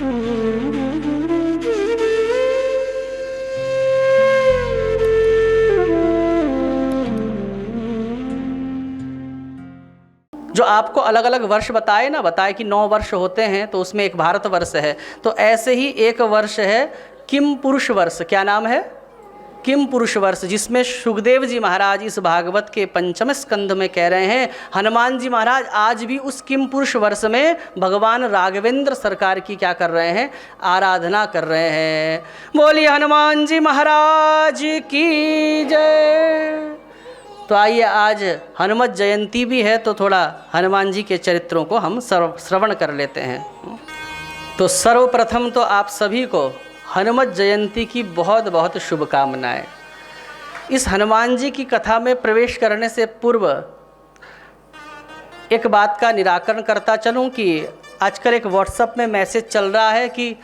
जो आपको अलग अलग वर्ष बताए ना, बताए कि 9 वर्ष होते हैं, तो उसमें एक भारत वर्ष है। तो ऐसे ही एक वर्ष है किम पुरुष वर्ष। क्या नाम है? किम पुरुष वर्ष, जिसमें सुखदेव जी महाराज इस भागवत के 5वें स्कंध में कह रहे हैं, हनुमान जी महाराज आज भी उस किम पुरुष वर्ष में भगवान राघवेंद्र सरकार की क्या कर रहे हैं? आराधना कर रहे हैं। बोलिए हनुमान जी महाराज की जय। तो आइए, आज हनुमत जयंती भी है, तो थोड़ा हनुमान जी के चरित्रों को हम श्रवण कर लेते हैं। तो सर्वप्रथम तो आप सभी को हनुमत जयंती की बहुत बहुत शुभकामनाएं। इस हनुमान जी की कथा में प्रवेश करने से पूर्व एक बात का निराकरण करता चलूं कि आजकल एक व्हाट्सएप में मैसेज चल रहा है कि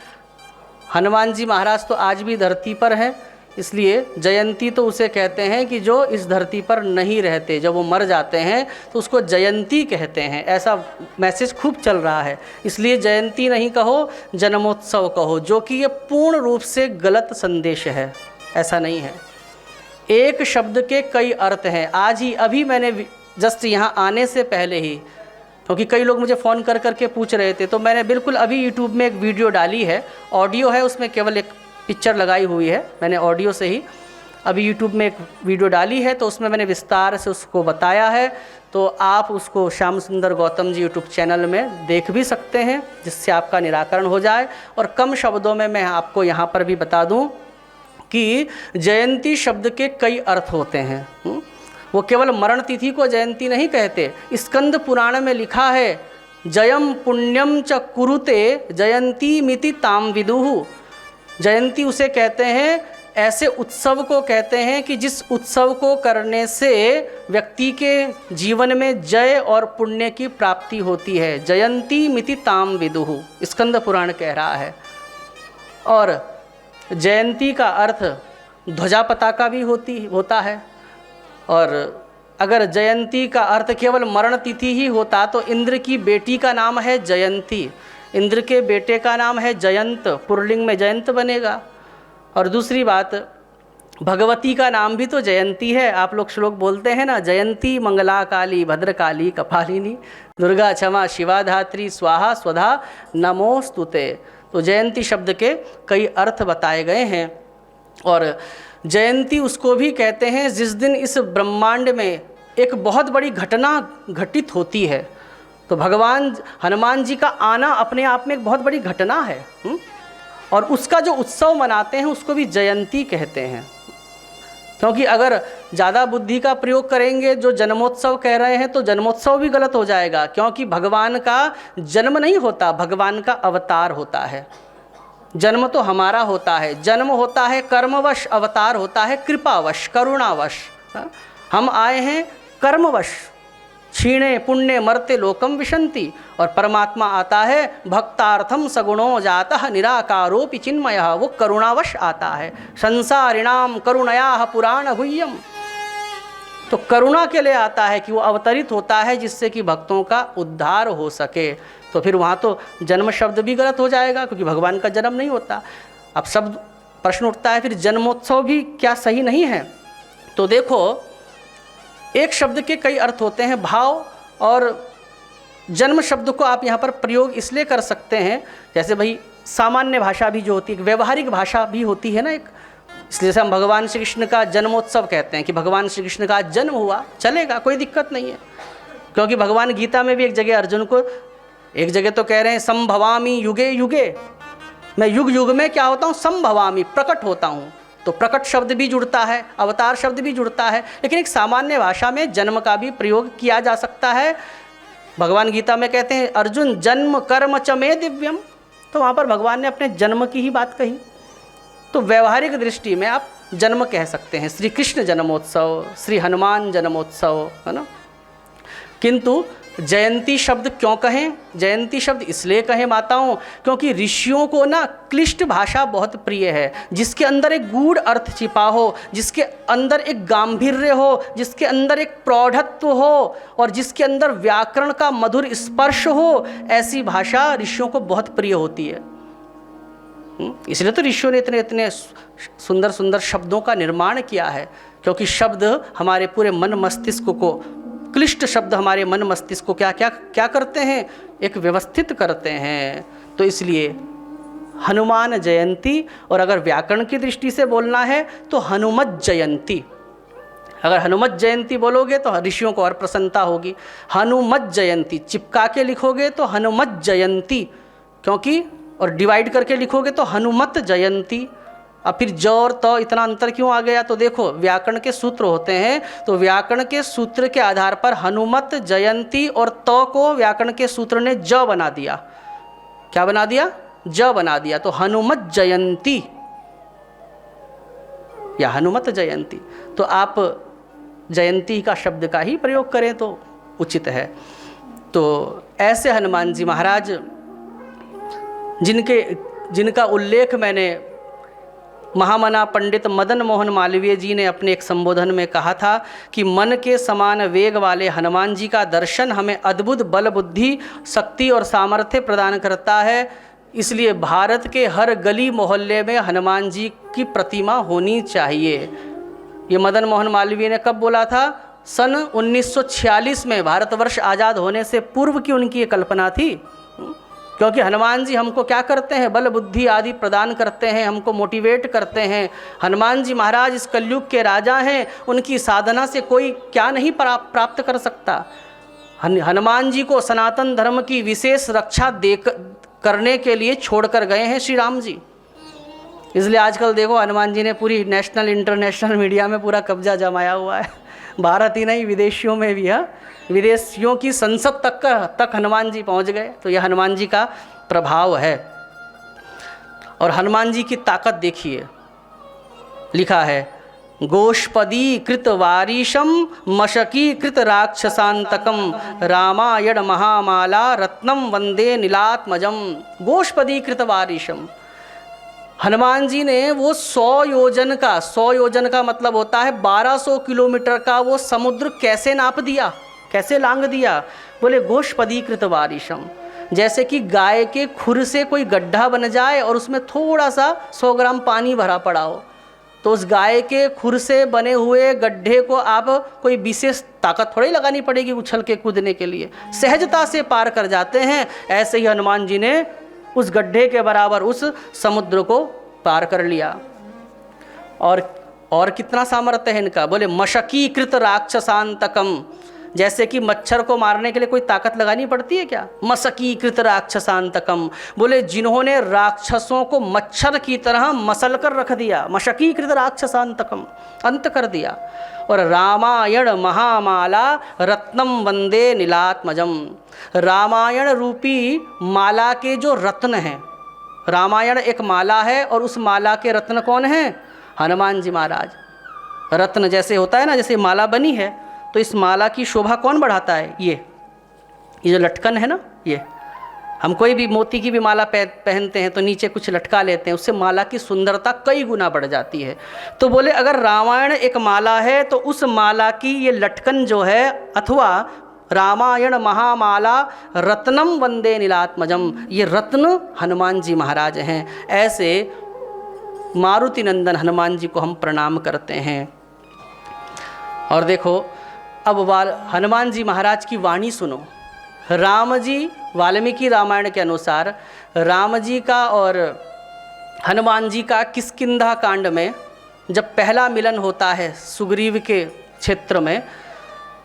हनुमान जी महाराज तो आज भी धरती पर हैं, इसलिए जयंती तो उसे कहते हैं कि जो इस धरती पर नहीं रहते, जब वो मर जाते हैं तो उसको जयंती कहते हैं। ऐसा मैसेज खूब चल रहा है, इसलिए जयंती नहीं कहो, जन्मोत्सव कहो, जो कि ये पूर्ण रूप से गलत संदेश है। ऐसा नहीं है। एक शब्द के कई अर्थ हैं। आज ही अभी मैंने जस्ट यहाँ आने से पहले ही, क्योंकि कई लोग मुझे फ़ोन कर करके पूछ रहे थे, तो मैंने बिल्कुल अभी यूट्यूब में एक वीडियो डाली है, ऑडियो है, उसमें केवल एक पिक्चर लगाई हुई है। मैंने ऑडियो से ही अभी यूट्यूब में एक वीडियो डाली है, तो उसमें मैंने विस्तार से उसको बताया है। तो आप उसको श्याम सुंदर गौतम जी यूट्यूब चैनल में देख भी सकते हैं, जिससे आपका निराकरण हो जाए। और कम शब्दों में मैं आपको यहाँ पर भी बता दूँ कि जयंती शब्द के कई अर्थ होते हैं। वो केवल मरण तिथि को जयंती नहीं कहते। स्कंद पुराण में लिखा है, जयम पुण्यम च कुरुते जयंती मिति ताम विदुहु। जयंती उसे कहते हैं, ऐसे उत्सव को कहते हैं कि जिस उत्सव को करने से व्यक्ति के जीवन में जय और पुण्य की प्राप्ति होती है। जयंती मिति ताम विदुहु, स्कंद पुराण कह रहा है। और जयंती का अर्थ ध्वजा पताका भी होता है। और अगर जयंती का अर्थ केवल मरण तिथि ही होता तो इंद्र की बेटी का नाम है जयंती, इंद्र के बेटे का नाम है जयंत, पुल्लिंग में जयंत बनेगा। और दूसरी बात, भगवती का नाम भी तो जयंती है। आप लोग श्लोक बोलते हैं ना, जयंती मंगला काली भद्रकाली कपालिनी दुर्गा क्षमा शिवा धात्री स्वाहा स्वधा नमोस्तुते। तो जयंती शब्द के कई अर्थ बताए गए हैं। और जयंती उसको भी कहते हैं जिस दिन इस ब्रह्मांड में एक बहुत बड़ी घटना घटित होती है। तो भगवान हनुमान जी का आना अपने आप में एक बहुत बड़ी घटना है। और उसका जो उत्सव मनाते हैं उसको भी जयंती कहते हैं। क्योंकि अगर ज़्यादा बुद्धि का प्रयोग करेंगे, जो जन्मोत्सव कह रहे हैं, तो जन्मोत्सव भी गलत हो जाएगा। क्योंकि भगवान का जन्म नहीं होता, भगवान का अवतार होता है। जन्म तो हमारा होता है, जन्म होता है कर्मवश, अवतार होता है कृपावश, करुणावश। हम आए हैं कर्मवश, क्षीणे पुण्य मर्ते लोकम विशंति। और परमात्मा आता है भक्तार्थम सगुणो जातः निराकारोपि चिन्मयः, वो करुणावश आता है। संसारिणाम करुणया पुराण गुह्यम, तो करुणा के लिए आता है कि वो अवतरित होता है जिससे कि भक्तों का उद्धार हो सके। तो फिर वहाँ तो जन्म शब्द भी गलत हो जाएगा, क्योंकि भगवान का जन्म नहीं होता। अब शब्द प्रश्न उठता है, फिर जन्मोत्सव भी क्या सही नहीं है? तो देखो, एक शब्द के कई अर्थ होते हैं। भाव और जन्म शब्द को आप यहाँ पर प्रयोग इसलिए कर सकते हैं, जैसे भाई सामान्य भाषा भी जो होती है, व्यवहारिक भाषा भी होती है ना एक, इसलिए से हम भगवान श्री कृष्ण का जन्मोत्सव कहते हैं कि भगवान श्री कृष्ण का जन्म हुआ, चलेगा, कोई दिक्कत नहीं है। क्योंकि भगवान गीता में भी एक जगह अर्जुन को, एक जगह तो कह रहे हैं संभवामी युगे युगे, मैं युग युग में क्या होता हूँ? संभवामी, प्रकट होता हूँ। तो प्रकट शब्द भी जुड़ता है, अवतार शब्द भी जुड़ता है। लेकिन एक सामान्य भाषा में जन्म का भी प्रयोग किया जा सकता है। भगवान गीता में कहते हैं अर्जुन जन्म कर्म च मे दिव्यम, तो वहाँ पर भगवान ने अपने जन्म की ही बात कही। तो व्यवहारिक दृष्टि में आप जन्म कह सकते हैं, श्री कृष्ण जन्मोत्सव, श्री हनुमान जन्मोत्सव, है ना। किंतु जयंती शब्द क्यों कहें? जयंती शब्द इसलिए कहें माताओं, क्योंकि ऋषियों को ना क्लिष्ट भाषा बहुत प्रिय है, जिसके अंदर एक गूढ़ अर्थ छिपा हो, जिसके अंदर एक गांभीर्य हो, जिसके अंदर एक प्रौढ़त्व हो और जिसके अंदर व्याकरण का मधुर स्पर्श हो। ऐसी भाषा ऋषियों को बहुत प्रिय होती है। इसलिए तो ऋषियों ने इतने इतने सुंदर सुंदर शब्दों का निर्माण किया है, क्योंकि शब्द हमारे पूरे मन मस्तिष्क को, क्लिष्ट शब्द हमारे मन मस्तिष्क को क्या क्या क्या करते हैं, एक व्यवस्थित करते हैं। तो इसलिए हनुमान जयंती, और अगर व्याकरण की दृष्टि से बोलना है तो हनुमत जयंती। अगर हनुमत जयंती बोलोगे तो ऋषियों को और प्रसन्नता होगी। हनुमत जयंती चिपका के लिखोगे तो हनुमत जयंती, क्योंकि और डिवाइड करके लिखोगे तो हनुमत जयंती। अब फिर ज और त इतना अंतर क्यों आ गया? तो देखो व्याकरण के सूत्र होते हैं, तो व्याकरण के सूत्र के आधार पर हनुमत जयंती और त को व्याकरण के सूत्र ने ज बना दिया। क्या बना दिया? ज बना दिया। तो हनुमत जयंती या हनुमत जयंती, तो आप जयंती का शब्द का ही प्रयोग करें तो उचित है। तो ऐसे हनुमान जी महाराज जिनका उल्लेख मैंने महामना पंडित मदन मोहन मालवीय जी ने अपने एक संबोधन में कहा था कि मन के समान वेग वाले हनुमान जी का दर्शन हमें अद्भुत बल, बुद्धि, शक्ति और सामर्थ्य प्रदान करता है। इसलिए भारत के हर गली मोहल्ले में हनुमान जी की प्रतिमा होनी चाहिए। ये मदन मोहन मालवीय ने कब बोला था? सन 1946 में, भारतवर्ष आज़ाद होने से पूर्व की उनकी ये कल्पना थी। क्योंकि हनुमान जी हमको क्या करते हैं? बल, बुद्धि आदि प्रदान करते हैं, हमको मोटिवेट करते हैं। हनुमान जी महाराज इस कलयुग के राजा हैं, उनकी साधना से कोई क्या नहीं प्राप्त कर सकता। हनुमान जी को सनातन धर्म की विशेष रक्षा करने के लिए छोड़कर गए हैं श्री राम जी। इसलिए आजकल देखो हनुमान जी ने पूरी नेशनल इंटरनेशनल मीडिया में पूरा कब्जा जमाया हुआ है। भारत ही नहीं, विदेशियों में भी है। विदेशियों की संसद तक हनुमान जी पहुंच गए। तो यह हनुमान जी का प्रभाव है। और हनुमान जी की ताकत देखिए, लिखा है गोष्पदी कृत वारीशम मशकी कृत राक्षसांतकम रामायण महामाला रत्नम वंदे नीलात्मजम। गोष्पदी कृत वारीशम, हनुमान जी ने वो 100 योजन का मतलब होता है 1200 किलोमीटर का वो समुद्र कैसे नाप दिया, कैसे लांग दिया? बोले गोष्पदी कृत वारीशम। जैसे कि गाय के खुर से कोई गड्ढा बन जाए और उसमें थोड़ा सा 100 ग्राम पानी भरा पड़ा हो, तो उस गाय के खुर से बने हुए गड्ढे को आप कोई विशेष ताकत थोड़ी लगानी पड़ेगी उछल के कूदने के लिए, सहजता से पार कर जाते हैं। ऐसे ही हनुमान जी ने उस गड्ढे के बराबर उस समुद्र को पार कर लिया। और कितना सामर्थ्य है इनका? बोले मशकीकृत राक्षसांतकम। जैसे कि मच्छर को मारने के लिए कोई ताकत लगानी पड़ती है क्या? मशकीकृत राक्षसांतकम, बोले जिन्होंने राक्षसों को मच्छर की तरह मसल कर रख दिया, मशकीकृत राक्षसांतकम, अंत कर दिया। और रामायण महामाला रत्नम वंदे नीलात्मजम। रामायण रूपी माला के जो रत्न हैं, रामायण एक माला है और उस माला के रत्न कौन हैं? हनुमान जी महाराज। रत्न जैसे होता है ना, जैसे माला बनी है तो इस माला की शोभा कौन बढ़ाता है? ये जो लटकन है ना, ये हम कोई भी मोती की भी माला पहनते हैं तो नीचे कुछ लटका लेते हैं, उससे माला की सुंदरता कई गुना बढ़ जाती है। तो बोले अगर रामायण एक माला है तो उस माला की ये लटकन जो है, अथवा रामायण महामाला रत्नम वंदे नीलात्मजम, ये रत्न हनुमान जी महाराज हैं। ऐसे मारुति नंदन हनुमान जी को हम प्रणाम करते हैं। और देखो अब हनुमान जी महाराज की वाणी सुनो। राम जी, वाल्मीकि रामायण के अनुसार राम जी का और हनुमान जी का किष्किंधा कांड में जब पहला मिलन होता है सुग्रीव के क्षेत्र में,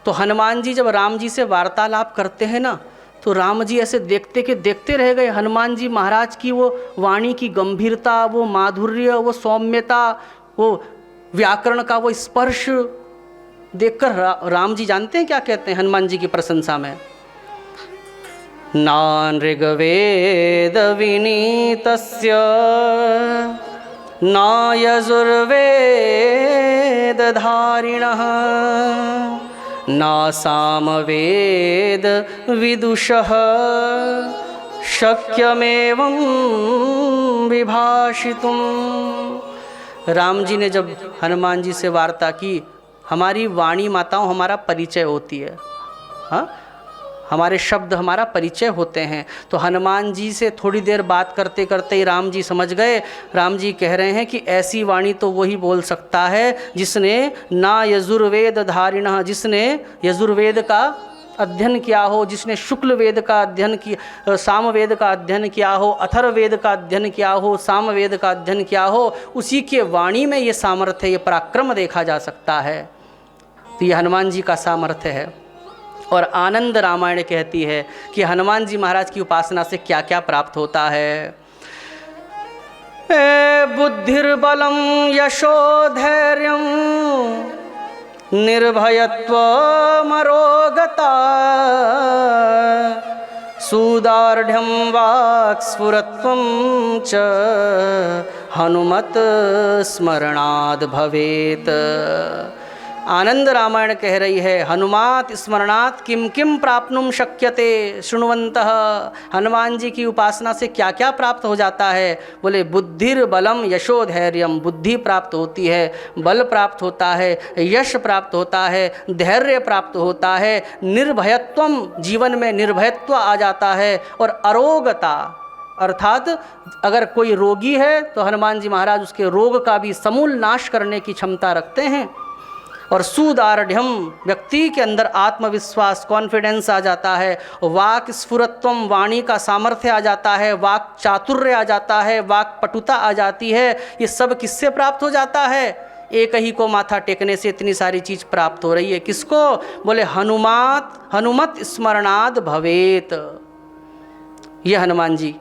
तो हनुमान जी जब राम जी से वार्तालाप करते हैं ना, तो राम जी ऐसे देखते रह गए। हनुमान जी महाराज की वो वाणी की गंभीरता, वो माधुर्य, वो सौम्यता, वो व्याकरण का वो स्पर्श देखकर राम जी जानते हैं क्या कहते हैं हनुमान जी की प्रशंसा में? नान ऋग्वेद विनीतस्य न यजुर्वेद धारिणः न सामवेद विदुषः शक्यमेवं विभाषितुम। राम जी ने जब हनुमान जी से वार्ता की, हमारी वाणी माताओं हमारा परिचय होती है। हाँ, हमारे शब्द हमारा परिचय होते हैं। तो हनुमान जी से थोड़ी देर बात करते करते ही राम जी समझ गए। राम जी कह रहे हैं कि ऐसी वाणी तो वही बोल सकता है जिसने ना यजुर्वेद धारिणः, जिसने यजुर्वेद का अध्ययन किया हो, जिसने शुक्ल वेद का अध्ययन किया, सामवेद का अध्ययन किया हो, अथर्ववेद का अध्ययन किया हो, सामवेद का अध्ययन किया हो, उसी के वाणी में ये सामर्थ्य, ये पराक्रम देखा जा सकता है। तो ये हनुमान जी का सामर्थ्य है। और आनंद रामायण कहती है कि हनुमान जी महाराज की उपासना से क्या क्या प्राप्त होता है। बुद्धिर्बलम यशो धैर्यम निर्भयत्वमरोगता सुदार्ढ्यं वाक्स्फुरत्वं च हनुमत स्मरणाद् भवेत्। आनंद रामायण कह रही है, हनुमात स्मरणात् किम किम प्राप्नुम शक्यते शृण्वन्तः। हनुमान जी की उपासना से क्या क्या प्राप्त हो जाता है? बोले बुद्धिर बलम यशो धैर्यम, बुद्धि प्राप्त होती है, बल प्राप्त होता है, यश प्राप्त होता है, धैर्य प्राप्त होता है, निर्भयत्वम, जीवन में निर्भयत्व आ जाता है, और अरोगता अर्थात अगर कोई रोगी है तो हनुमान जी महाराज उसके रोग का भी समूल नाश करने की क्षमता रखते हैं। और सुदार्ढ्यम, व्यक्ति के अंदर आत्मविश्वास, कॉन्फिडेंस आ जाता है। वाक स्फुरत्वम, वाणी का सामर्थ्य आ जाता है, वाक चातुर्य आ जाता है, वाक पटुता आ जाती है। ये सब किससे प्राप्त हो जाता है? एक ही को माथा टेकने से इतनी सारी चीज़ प्राप्त हो रही है। किसको? बोले हनुमत स्मरणाद् भवेत। ये हनुमान जी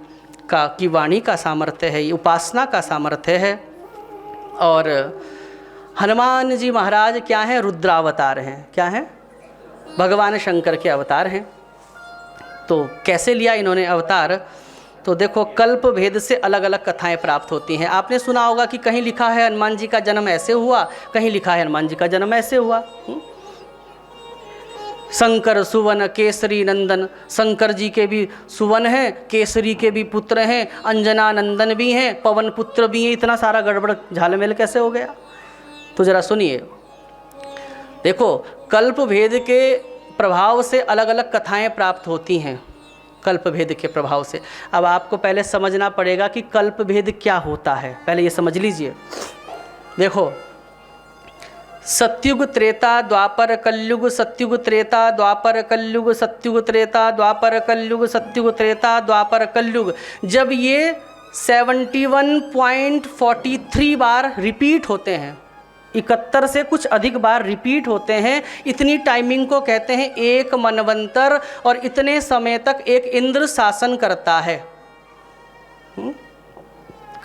की वाणी का सामर्थ्य है, ये उपासना का सामर्थ्य है। और हनुमान जी महाराज क्या हैं? रुद्रावतार हैं। क्या हैं? भगवान शंकर के अवतार हैं। तो कैसे लिया इन्होंने अवतार? तो देखो, कल्प भेद से अलग अलग कथाएं प्राप्त होती हैं। आपने सुना होगा कि कहीं लिखा है हनुमान जी का जन्म ऐसे हुआ, कहीं लिखा है हनुमान जी का जन्म ऐसे हुआ। शंकर सुवन केसरी नंदन, शंकर जी के भी सुवन हैं, केसरी के भी पुत्र हैं, अंजना नंदन भी हैं, पवन पुत्र भी हैं। इतना सारा गड़बड़ झालमेल कैसे हो गया? तो जरा सुनिए। देखो, कल्प भेद के प्रभाव से अलग अलग कथाएं प्राप्त होती हैं, कल्प भेद के प्रभाव से। अब आपको पहले समझना पड़ेगा कि कल्प भेद क्या होता है, पहले ये समझ लीजिए। देखो, सत्युग त्रेता द्वापर कलयुग, सत्युग त्रेता द्वापर कलयुग, सत्युग त्रेता द्वापर कलयुग, सत्युग त्रेता द्वापर कलयुग। जब ये 71.43 बार रिपीट होते हैं, 71 से कुछ अधिक बार रिपीट होते हैं, इतनी टाइमिंग को कहते हैं एक मनवंतर। और इतने समय तक एक इंद्र शासन करता है।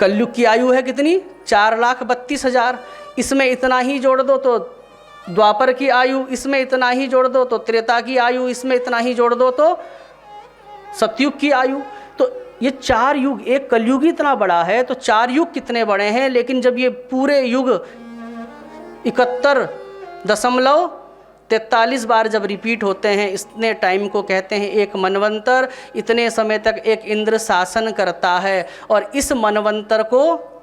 कलयुग की आयु है कितनी? 4,32,000। इसमें इतना ही जोड़ दो तो द्वापर की आयु, इसमें इतना ही जोड़ दो तो त्रेता की आयु, इसमें इतना ही जोड़ दो तो सतयुग की आयु। तो ये 4 युग, एक कलयुग ही इतना बड़ा है तो 4 युग कितने बड़े हैं। लेकिन जब ये पूरे युग 71.43 बार जब रिपीट होते हैं, इतने टाइम को कहते हैं एक मनवंतर। इतने समय तक एक इंद्र शासन करता है। और इस मनवंतर को,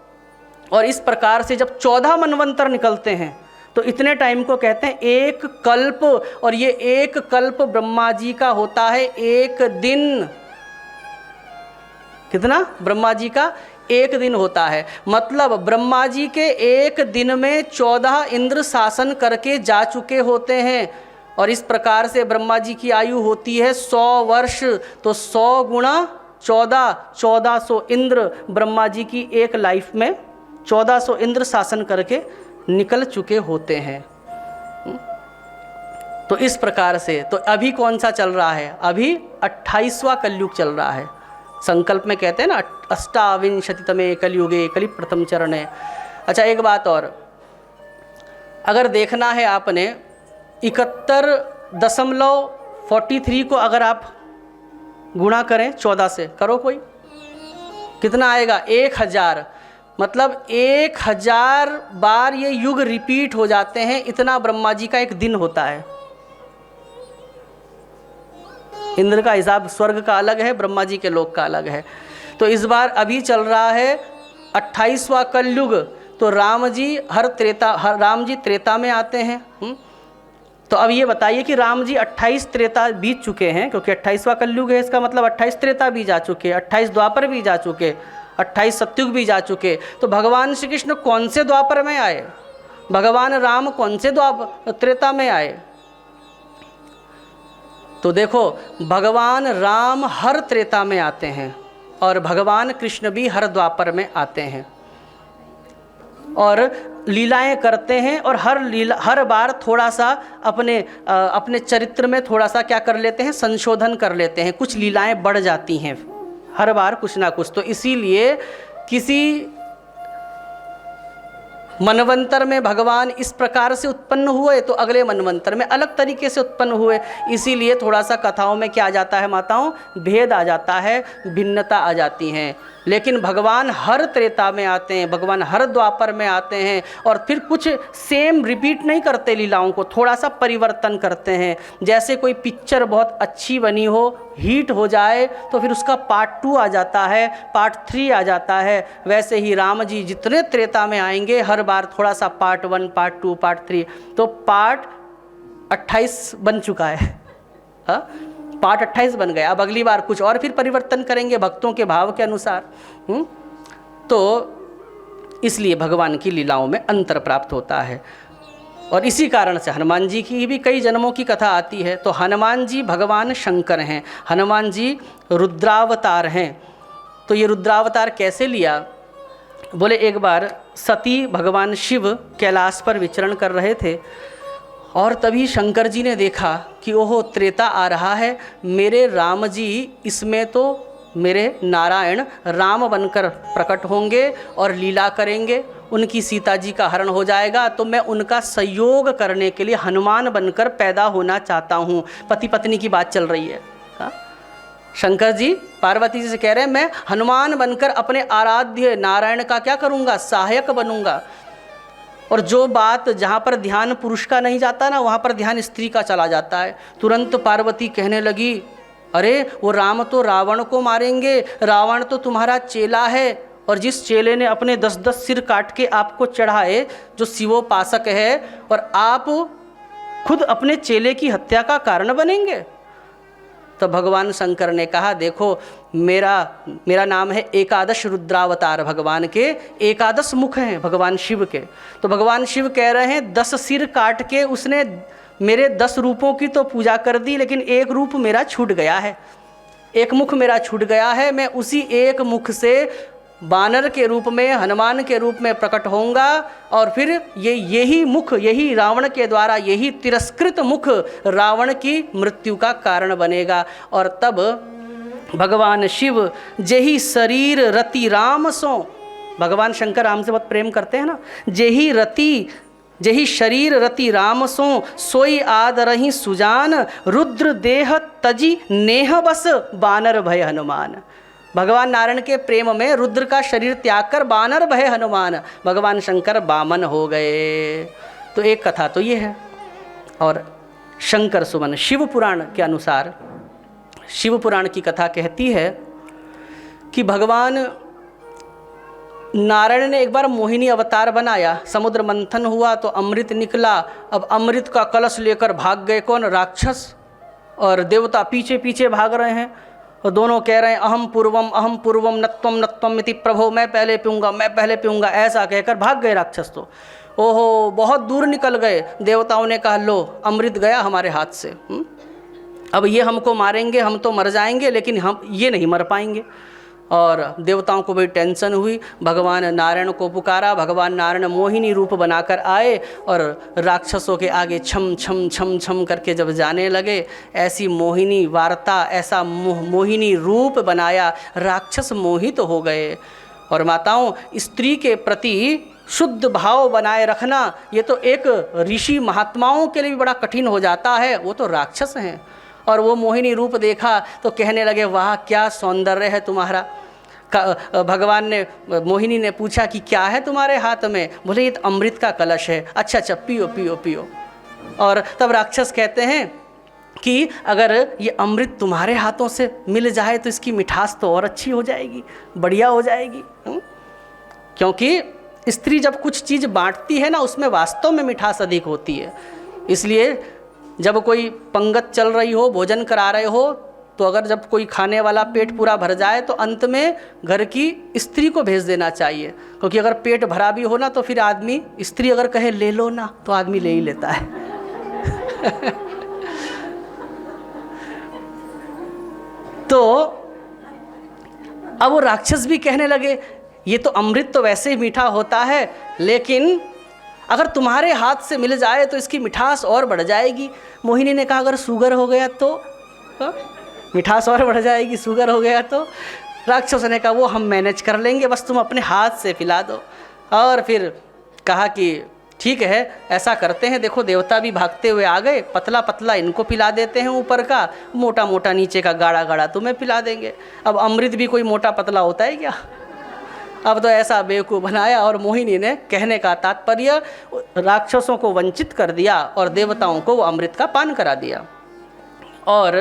और इस प्रकार से जब 14 मनवंतर निकलते हैं तो इतने टाइम को कहते हैं एक कल्प। और ये एक कल्प ब्रह्मा जी का होता है एक दिन। कितना? ब्रह्मा जी का एक दिन होता है। मतलब ब्रह्मा जी के एक दिन में 14 इंद्र शासन करके जा चुके होते हैं। और इस प्रकार से ब्रह्मा जी की आयु होती है 100 वर्ष। तो 100 गुणा 14, 1400 इंद्र ब्रह्मा जी की एक लाइफ में 1400 इंद्र शासन करके निकल चुके होते हैं। तो इस प्रकार से, तो अभी कौन सा चल रहा है? अभी 28वां कलयुग चल रहा है। संकल्प में कहते हैं ना, 28तमे कलयुगे कलि प्रथम चरणे। अच्छा, एक बात और, अगर देखना है आपने 71.43 को अगर आप गुणा करें 14 से, करो कोई, कितना आएगा? 1000। मतलब 1000 बार ये युग रिपीट हो जाते हैं। इतना ब्रह्मा जी का एक दिन होता है। इंद्र का हिसाब स्वर्ग का अलग है, ब्रह्मा जी के लोक का अलग है। तो इस बार अभी चल रहा है 28वां कलयुग। तो राम जी त्रेता में आते हैं। तो अब ये बताइए कि राम जी 28 त्रेता बीत चुके हैं, क्योंकि 28वां कलयुग है, इसका मतलब 28 त्रेता भी जा चुके, 28 द्वापर भी जा चुके, 28 सतयुग भी जा चुके। तो भगवान श्री कृष्ण कौन से द्वापर में आए, भगवान राम कौन से त्रेता में आए? तो देखो, भगवान राम हर त्रेता में आते हैं और भगवान कृष्ण भी हर द्वापर में आते हैं और लीलाएं करते हैं, और हर बार थोड़ा सा अपने चरित्र में थोड़ा सा क्या कर लेते हैं, संशोधन कर लेते हैं, कुछ लीलाएं बढ़ जाती हैं हर बार कुछ ना कुछ। तो इसीलिए किसी मनवंतर में भगवान इस प्रकार से उत्पन्न हुए तो अगले मनवंतर में अलग तरीके से उत्पन्न हुए। इसीलिए थोड़ा सा कथाओं में क्या आ जाता है माताओं, भेद आ जाता है, भिन्नता आ जाती हैं। लेकिन भगवान हर त्रेता में आते हैं, भगवान हर द्वापर में आते हैं और फिर कुछ सेम रिपीट नहीं करते लीलाओं को, थोड़ा सा परिवर्तन करते हैं। जैसे कोई पिक्चर बहुत अच्छी बनी हो, हिट हो जाए तो फिर उसका पार्ट 2 आ जाता है, पार्ट 3 आ जाता है, वैसे ही राम जी जितने त्रेता में आएंगे हर बार थोड़ा सा पार्ट 1, पार्ट 2, पार्ट 3, तो पार्ट 28 बन चुका है। हाँ, पार्ट 28 बन गया। अब अगली बार कुछ और फिर परिवर्तन करेंगे भक्तों के भाव के अनुसार। तो इसलिए भगवान की लीलाओं में अंतर प्राप्त होता है। और इसी कारण से हनुमान जी की भी कई जन्मों की कथा आती है। तो हनुमान जी भगवान शंकर हैं, हनुमान जी रुद्रावतार हैं। तो ये रुद्रावतार कैसे लिया? बोले एक बार सती भगवान शिव कैलाश पर विचरण कर रहे थे और तभी शंकर जी ने देखा कि ओहो त्रेता आ रहा है, मेरे राम जी इसमें तो मेरे नारायण राम बनकर प्रकट होंगे और लीला करेंगे, उनकी सीता जी का हरण हो जाएगा, तो मैं उनका सहयोग करने के लिए हनुमान बनकर पैदा होना चाहता हूँ। पति पत्नी की बात चल रही है। हाँ? शंकर जी पार्वती जी से कह रहे हैं मैं हनुमान बनकर अपने आराध्य नारायण का क्या करूँगा, सहायक बनूँगा। और जो बात जहाँ पर ध्यान पुरुष का नहीं जाता ना, वहाँ पर ध्यान स्त्री का चला जाता है। तुरंत पार्वती कहने लगी, अरे वो राम तो रावण को मारेंगे, रावण तो तुम्हारा चेला है, और जिस चेले ने अपने 10-10 सिर काट के आपको चढ़ाए, जो शिवोपासक है, और आप खुद अपने चेले की हत्या का कारण बनेंगे। तो भगवान शंकर ने कहा देखो मेरा नाम है एकादश रुद्रावतार, भगवान के 11 मुख हैं भगवान शिव के। तो भगवान शिव कह रहे हैं 10 सिर काट के उसने मेरे 10 रूपों की तो पूजा कर दी, लेकिन एक रूप मेरा छूट गया है, एक मुख मेरा छूट गया है। मैं उसी एक मुख से बानर के रूप में, हनुमान के रूप में प्रकट होऊंगा, और फिर यही मुख, यही रावण के द्वारा, यही तिरस्कृत मुख रावण की मृत्यु का कारण बनेगा। और तब भगवान शिव जेही शरीर रति राम सो, भगवान शंकर राम से बहुत प्रेम करते हैं ना, जेही शरीर रति राम सो सोई आदरहि सुजान, रुद्र देह तजी नेह बस बानर भय हनुमान। भगवान नारायण के प्रेम में रुद्र का शरीर त्याग कर बानर भय हनुमान, भगवान शंकर बामन हो गए। तो एक कथा तो ये है। और शंकर सुमन शिव पुराण के अनुसार, शिव पुराण की कथा कहती है कि भगवान नारायण ने एक बार मोहिनी अवतार बनाया, समुद्र मंथन हुआ तो अमृत निकला। अब अमृत का कलश लेकर भाग गए कौन? राक्षस। और देवता पीछे पीछे भाग रहे हैं, और दोनों कह रहे हैं अहम पूर्वम नत्वम इति प्रभो, मैं पहले पीऊँगा, मैं पहले पीऊँगा, ऐसा कहकर भाग गए राक्षस। तो ओहो बहुत दूर निकल गए। देवताओं ने कहा लो अमृत गया हमारे हाथ से, अब ये हमको मारेंगे, हम तो मर जाएंगे, लेकिन हम ये नहीं मर पाएंगे। और देवताओं को बड़ी टेंशन हुई, भगवान नारायण को पुकारा। भगवान नारायण मोहिनी रूप बनाकर आए और राक्षसों के आगे छम छम छम छम करके जब जाने लगे, ऐसी मोहिनी वार्ता, ऐसा मोहिनी रूप बनाया, राक्षस मोहित हो गए। और माताओं, स्त्री के प्रति शुद्ध भाव बनाए रखना ये तो एक ऋषि महात्माओं के लिए भी बड़ा कठिन हो जाता है, वो तो राक्षस हैं। और वो मोहिनी रूप देखा तो कहने लगे वाह क्या सौंदर्य है तुम्हारा। भगवान ने, मोहिनी ने पूछा कि क्या है तुम्हारे हाथ में? बोले ये तो अमृत का कलश है। अच्छा अच्छा पियो पियो पियो। और तब राक्षस कहते हैं कि अगर ये अमृत तुम्हारे हाथों से मिल जाए तो इसकी मिठास तो और अच्छी हो जाएगी, बढ़िया हो जाएगी। क्योंकि स्त्री जब कुछ चीज़ बांटती है ना, उसमें वास्तव में मिठास अधिक होती है। इसलिए जब कोई पंगत चल रही हो, भोजन करा रहे हो, तो अगर जब कोई खाने वाला पेट पूरा भर जाए तो अंत में घर की स्त्री को भेज देना चाहिए, क्योंकि अगर पेट भरा भी हो ना तो फिर आदमी, स्त्री अगर कहे ले लो ना तो आदमी ले ही लेता है। तो अब वो राक्षस भी कहने लगे ये तो अमृत तो वैसे ही मीठा होता है, लेकिन अगर तुम्हारे हाथ से मिल जाए तो इसकी मिठास और बढ़ जाएगी। मोहिनी ने कहा अगर शुगर हो गया तो मिठास और बढ़ जाएगी, शुगर हो गया तो। राक्षस ने कहा वो हम मैनेज कर लेंगे, बस तुम अपने हाथ से पिला दो। और फिर कहा कि ठीक है ऐसा करते हैं, देखो देवता भी भागते हुए आ गए, पतला पतला इनको पिला देते हैं ऊपर का, मोटा मोटा नीचे का गाढ़ा गाढ़ा तुम्हें पिला देंगे। अब अमृत भी कोई मोटा पतला होता है क्या? अब तो ऐसा बेवकूफ़ बनाया। और मोहिनी ने कहने का तात्पर्य राक्षसों को वंचित कर दिया और देवताओं को वो अमृत का पान करा दिया। और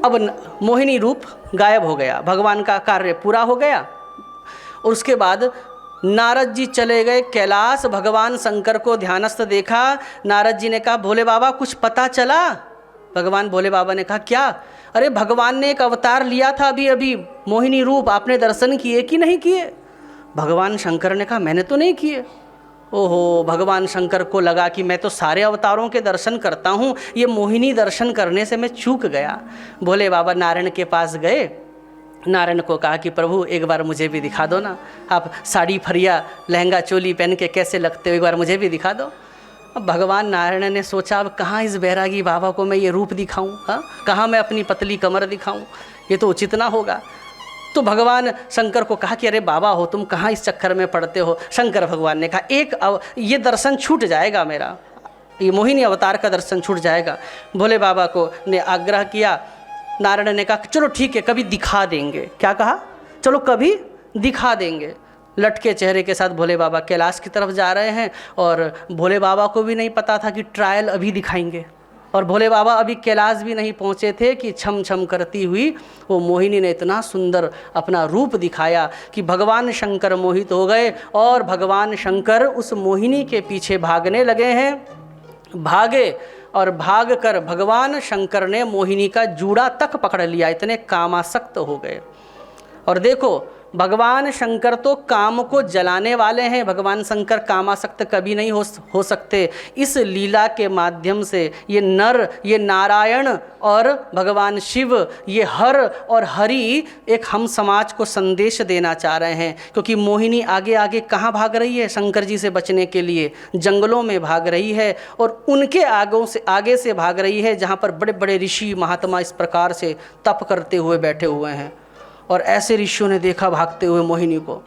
अब मोहिनी रूप गायब हो गया, भगवान का कार्य पूरा हो गया। और उसके बाद नारद जी चले गए कैलाश, भगवान शंकर को ध्यानस्थ देखा। नारद जी ने कहा भोले बाबा कुछ पता चला? भगवान भोले बाबा ने कहा क्या? अरे भगवान ने एक अवतार लिया था अभी अभी, मोहिनी रूप, आपने दर्शन किए कि नहीं किए? भगवान शंकर ने कहा मैंने तो नहीं किए। ओहो, भगवान शंकर को लगा कि मैं तो सारे अवतारों के दर्शन करता हूँ, ये मोहिनी दर्शन करने से मैं चूक गया। भोले बाबा नारायण के पास गए, नारायण को कहा कि प्रभु एक बार मुझे भी दिखा दो ना, आप साड़ी फरिया लहंगा चोली पहन के कैसे लगते हो, एक बार मुझे भी दिखा दो। अब भगवान नारायण ने सोचा अब कहाँ इस बैरागी बाबा को मैं ये रूप दिखाऊं, हाँ कहाँ मैं अपनी पतली कमर दिखाऊं, ये तो उचित ना होगा। तो भगवान शंकर को कहा कि अरे बाबा हो तुम कहाँ इस चक्कर में पड़ते हो। शंकर भगवान ने कहा ये दर्शन छूट जाएगा मेरा, ये मोहिनी अवतार का दर्शन छूट जाएगा। भोले बाबा को ने आग्रह किया, नारायण ने कहा चलो ठीक है कभी दिखा देंगे। क्या कहा? चलो कभी दिखा देंगे। लटके चेहरे के साथ भोले बाबा कैलाश की तरफ जा रहे हैं और भोले बाबा को भी नहीं पता था कि ट्रायल अभी दिखाएंगे। और भोले बाबा अभी कैलाश भी नहीं पहुँचे थे कि छम छम करती हुई वो मोहिनी ने इतना सुंदर अपना रूप दिखाया कि भगवान शंकर मोहित हो गए और भगवान शंकर उस मोहिनी के पीछे भागने लगे हैं। भागे और भाग कर भगवान शंकर ने मोहिनी का जूड़ा तक पकड़ लिया, इतने कामासक्त हो गए। और देखो भगवान शंकर तो काम को जलाने वाले हैं, भगवान शंकर कामासक्त कभी नहीं हो सकते। इस लीला के माध्यम से ये नर, ये नारायण और भगवान शिव, ये हर और हरि एक हम समाज को संदेश देना चाह रहे हैं। क्योंकि मोहिनी आगे आगे कहाँ भाग रही है? शंकर जी से बचने के लिए जंगलों में भाग रही है और उनके आगे से भाग रही है जहाँ पर बड़े बड़े ऋषि महात्मा इस प्रकार से तप करते हुए बैठे हुए हैं। और ऐसे ऋषियों ने देखा भागते हुए मोहिनी को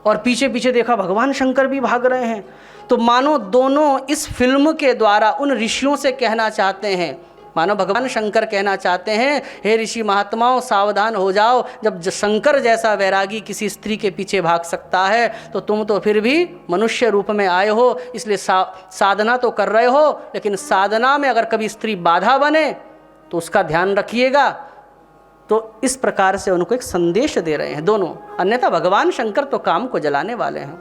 और पीछे पीछे देखा भगवान शंकर भी भाग रहे हैं। तो मानो दोनों इस फिल्म के द्वारा उन ऋषियों से कहना चाहते हैं, मानो भगवान शंकर कहना चाहते हैं हे ऋषि महात्माओं सावधान हो जाओ, जब शंकर जैसा वैरागी किसी स्त्री के पीछे भाग सकता है तो तुम तो फिर भी मनुष्य रूप में आए हो, इसलिए साधना तो कर रहे हो, लेकिन साधना में अगर कभी स्त्री बाधा बने तो उसका ध्यान रखिएगा। तो इस प्रकार से उनको एक संदेश दे रहे हैं दोनों, अन्यथा भगवान शंकर तो काम को जलाने वाले हैं।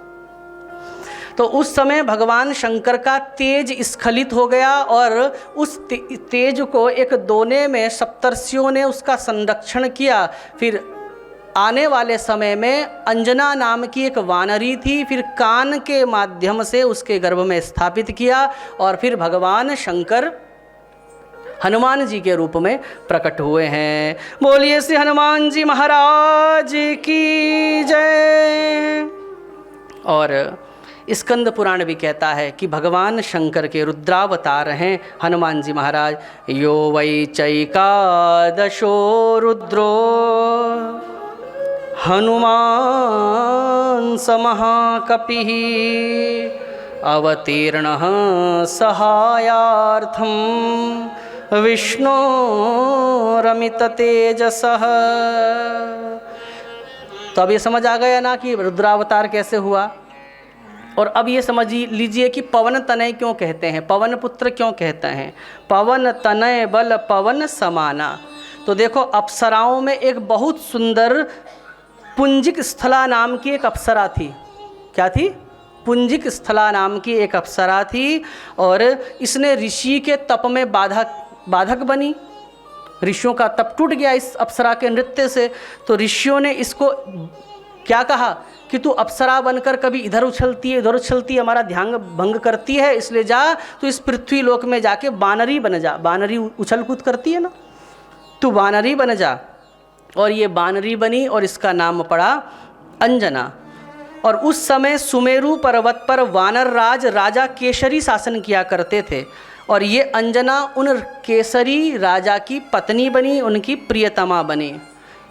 तो उस समय भगवान शंकर का तेज स्खलित हो गया और उस तेज को एक दोने में सप्तर्षियों ने उसका संरक्षण किया। फिर आने वाले समय में अंजना नाम की एक वानरी थी, फिर कान के माध्यम से उसके गर्भ में स्थापित किया और फिर भगवान शंकर हनुमान जी के रूप में प्रकट हुए हैं। बोलिए श्री हनुमान जी महाराज की जय। और स्कंद पुराण भी कहता है कि भगवान शंकर के रुद्रावतार हैं हनुमान जी महाराज। यो वै चैकादशो रुद्रो हनुमान स महाकपिः अवतीर्णः सहायार्थम विष्णु रमित तेजसः। तो अब ये समझ आ गया ना कि रुद्रावतार कैसे हुआ। और अब ये समझ लीजिए कि पवन तनय क्यों कहते हैं, पवन पुत्र क्यों कहते हैं। पवन तनय बल पवन समाना। तो देखो अप्सराओं में एक बहुत सुंदर पुंजिक स्थला नाम की एक अप्सरा थी। क्या थी? पुंजिक स्थला नाम की एक अप्सरा थी और इसने ऋषि के तप में बाधक बनी। ऋषियों का तप टूट गया इस अप्सरा के नृत्य से। तो ऋषियों ने इसको क्या कहा कि तू अप्सरा बनकर कभी इधर उछलती है, उधर उछलती है, हमारा ध्यान भंग करती है, इसलिए जा तू इस पृथ्वी लोक में जाके वानरी बन जा। वानरी उछल कूद करती है ना, तू वानरी बन जा। और ये वानरी बनी और इसका नाम पड़ा अंजना। और उस समय सुमेरु पर्वत पर वानर राजा केसरी शासन किया करते थे और ये अंजना उन केसरी राजा की पत्नी बनी, उनकी प्रियतमा बनी।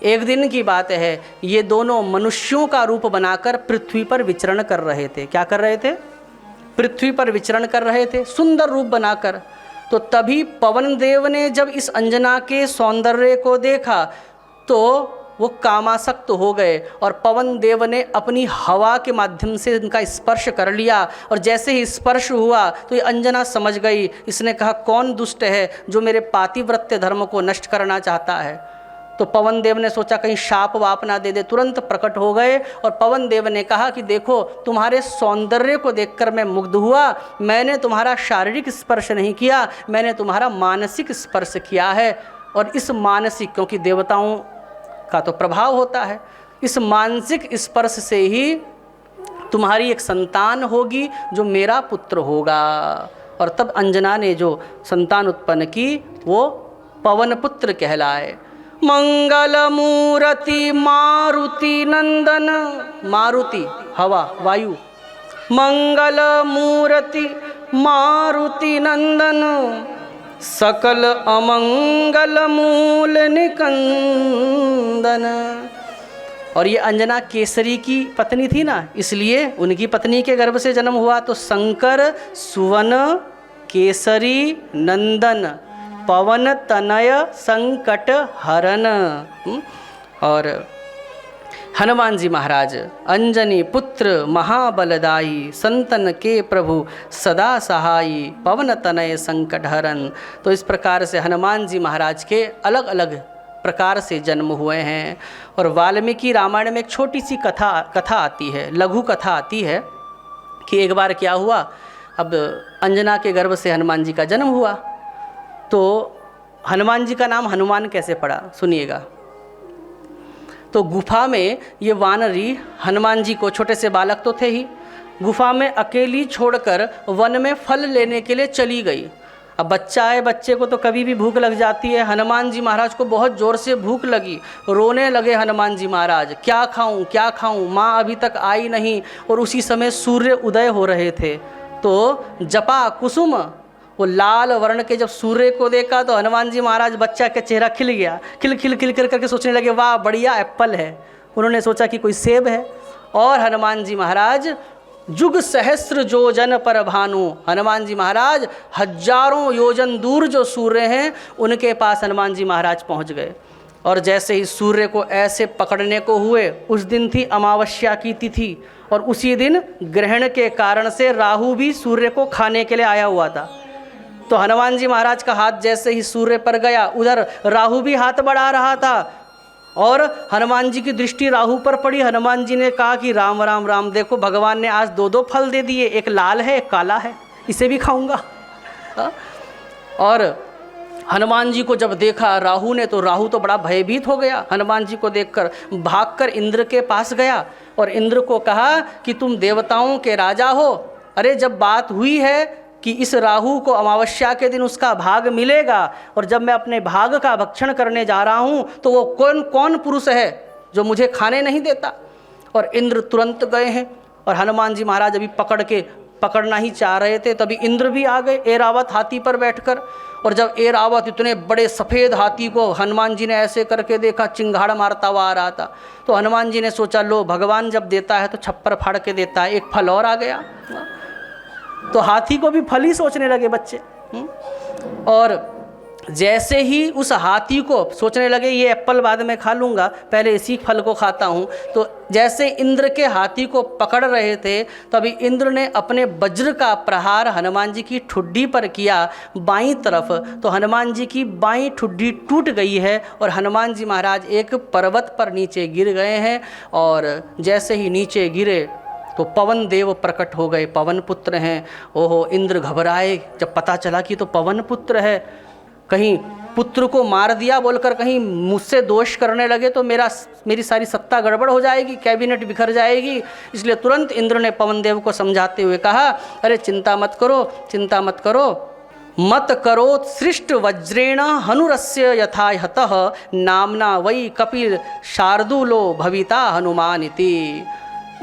एक दिन की बात है, ये दोनों मनुष्यों का रूप बनाकर पृथ्वी पर विचरण कर रहे थे। क्या कर रहे थे? पृथ्वी पर विचरण कर रहे थे सुंदर रूप बनाकर। तो तभी पवन देव ने जब इस अंजना के सौंदर्य को देखा तो वो कामासक्त हो गए और पवन देव ने अपनी हवा के माध्यम से इनका स्पर्श कर लिया। और जैसे ही स्पर्श हुआ तो ये अंजना समझ गई। इसने कहा कौन दुष्ट है जो मेरे पातिव्रत्य धर्म को नष्ट करना चाहता है। तो पवन देव ने सोचा कहीं शाप वाप ना दे दे, तुरंत प्रकट हो गए और पवन देव ने कहा कि देखो तुम्हारे सौंदर्य को देखकर मैं मुग्ध हुआ, मैंने तुम्हारा शारीरिक स्पर्श नहीं किया, मैंने तुम्हारा मानसिक स्पर्श किया है। और इस मानसिक, क्योंकि देवताओं का तो प्रभाव होता है, इस मानसिक स्पर्श से ही तुम्हारी एक संतान होगी जो मेरा पुत्र होगा। और तब अंजना ने जो संतान उत्पन्न की वो पवन पुत्र कहलाए। मंगल मूर्ति मारुति नंदन, मारुति हवा वायु, मंगल मूर्ति मारुति नंदन, सकल अमंगल मूल निकंदन। और ये अंजना केसरी की पत्नी थी ना, इसलिए उनकी पत्नी के गर्भ से जन्म हुआ। तो शंकर सुवन केसरी नंदन पवन तनय संकट हरन। और हनुमान जी महाराज अंजनी पुत्र महाबलदाई, संतन के प्रभु सदा सहाई, पवन तनय संकट हरन। तो इस प्रकार से हनुमान जी महाराज के अलग अलग प्रकार से जन्म हुए हैं। और वाल्मीकि रामायण में एक छोटी सी कथा आती है, लघु कथा आती है कि एक बार क्या हुआ, अब अंजना के गर्भ से हनुमान जी का जन्म हुआ। तो हनुमान जी का नाम हनुमान कैसे पड़ा सुनिएगा। तो गुफा में ये वानरी हनुमान जी को, छोटे से बालक तो थे ही, गुफा में अकेली छोड़कर वन में फल लेने के लिए चली गई। अब बच्चा है, बच्चे को तो कभी भी भूख लग जाती है। हनुमान जी महाराज को बहुत ज़ोर से भूख लगी, रोने लगे हनुमान जी महाराज, क्या खाऊं क्या खाऊं, माँ अभी तक आई नहीं। और उसी समय सूर्य उदय हो रहे थे। तो जपा कुसुम, वो लाल वर्ण के जब सूर्य को देखा तो हनुमान जी महाराज, बच्चा का चेहरा खिल गया, खिल खिल खिल खिल करके सोचने लगे वाह बढ़िया एप्पल है। उन्होंने सोचा कि कोई सेब है। और हनुमान जी महाराज जुग सहस्त्र योजन पर भानु, हनुमान जी महाराज हजारों योजन दूर जो सूर्य हैं उनके पास हनुमान जी महाराज पहुंच गए। और जैसे ही सूर्य को ऐसे पकड़ने को हुए, उस दिन थी अमावस्या की तिथि और उसी दिन ग्रहण के कारण से राहु भी सूर्य को खाने के लिए आया हुआ था। तो हनुमान जी महाराज का हाथ जैसे ही सूर्य पर गया, उधर राहु भी हाथ बढ़ा रहा था और हनुमान जी की दृष्टि राहु पर पड़ी। हनुमान जी ने कहा कि राम राम राम, देखो भगवान ने आज दो फल दे दिए, एक लाल है एक काला है, इसे भी खाऊंगा। और हनुमान जी को जब देखा राहु ने, तो राहु तो बड़ा भयभीत हो गया। हनुमान जी को देखकर भागकर इंद्र के पास गया और इंद्र को कहा कि तुम देवताओं के राजा हो, अरे जब बात हुई है कि इस राहु को अमावस्या के दिन उसका भाग मिलेगा और जब मैं अपने भाग का भक्षण करने जा रहा हूँ तो वो कौन पुरुष है जो मुझे खाने नहीं देता। और इंद्र तुरंत गए हैं और हनुमान जी महाराज अभी पकड़ना ही चाह रहे थे, तभी इंद्र भी आ गए एरावत हाथी पर बैठकर। और जब एरावत इतने बड़े सफ़ेद हाथी को हनुमान जी ने ऐसे करके देखा, चिंगाड़ मारता हुआ आ रहा था, तो हनुमान जी ने सोचा लो भगवान जब देता है तो छप्पर फाड़ के देता है, एक फल और आ गया। तो हाथी को भी फल ही सोचने लगे बच्चे। और जैसे ही उस हाथी को सोचने लगे ये एप्पल बाद में खा लूँगा, पहले इसी फल को खाता हूँ, तो जैसे इंद्र के हाथी को पकड़ रहे थे तभी इंद्र ने अपने वज्र का प्रहार हनुमान जी की ठुड्डी पर किया बाईं तरफ। तो हनुमान जी की बाईं ठुड्डी टूट गई है और हनुमान जी महाराज एक पर्वत पर नीचे गिर गए हैं। और जैसे ही नीचे गिरे तो पवन देव प्रकट हो गए, पवन पुत्र हैं। ओहो, इंद्र घबराए जब पता चला कि तो पवन पुत्र है, कहीं पुत्र को मार दिया बोलकर कहीं मुझसे दोष करने लगे तो मेरी सारी सत्ता गड़बड़ हो जाएगी, कैबिनेट बिखर जाएगी। इसलिए तुरंत इंद्र ने पवन देव को समझाते हुए कहा, अरे चिंता मत करो, चिंता मत करो, मत करो सृष्ट वज्रेण हनुरस्य यथा हतः नामना वै कपिल शार्दूलो भविता हनुमान इति।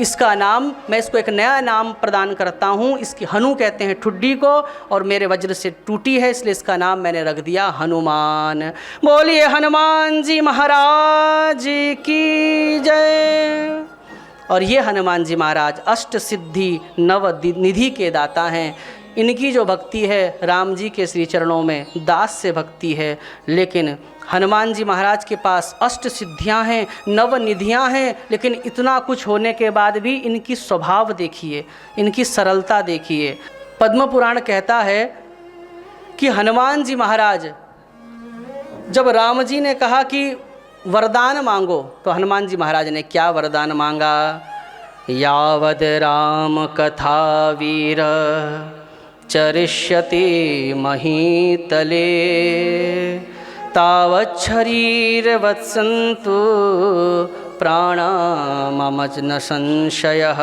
इसका नाम, मैं इसको एक नया नाम प्रदान करता हूँ। इसकी हनु कहते हैं ठुड्डी को, और मेरे वज्र से टूटी है, इसलिए इसका नाम मैंने रख दिया हनुमान। बोलिए हनुमान जी महाराज की जय। और ये हनुमान जी महाराज अष्ट सिद्धि नव निधि के दाता हैं। इनकी जो भक्ति है राम जी के श्री चरणों में दास से भक्ति है, लेकिन हनुमान जी महाराज के पास अष्ट सिद्धियां हैं, नव निधियां हैं, लेकिन इतना कुछ होने के बाद भी इनकी स्वभाव देखिए, इनकी सरलता देखिए। पद्म पुराण कहता है कि हनुमान जी महाराज जब राम जी ने कहा कि वरदान मांगो, तो हनुमान जी महाराज ने क्या वरदान मांगा? यावद राम कथा वीर चरिष्यति महीतले तावच्छरीर वत्सन्तु प्राणा मम न संशयः।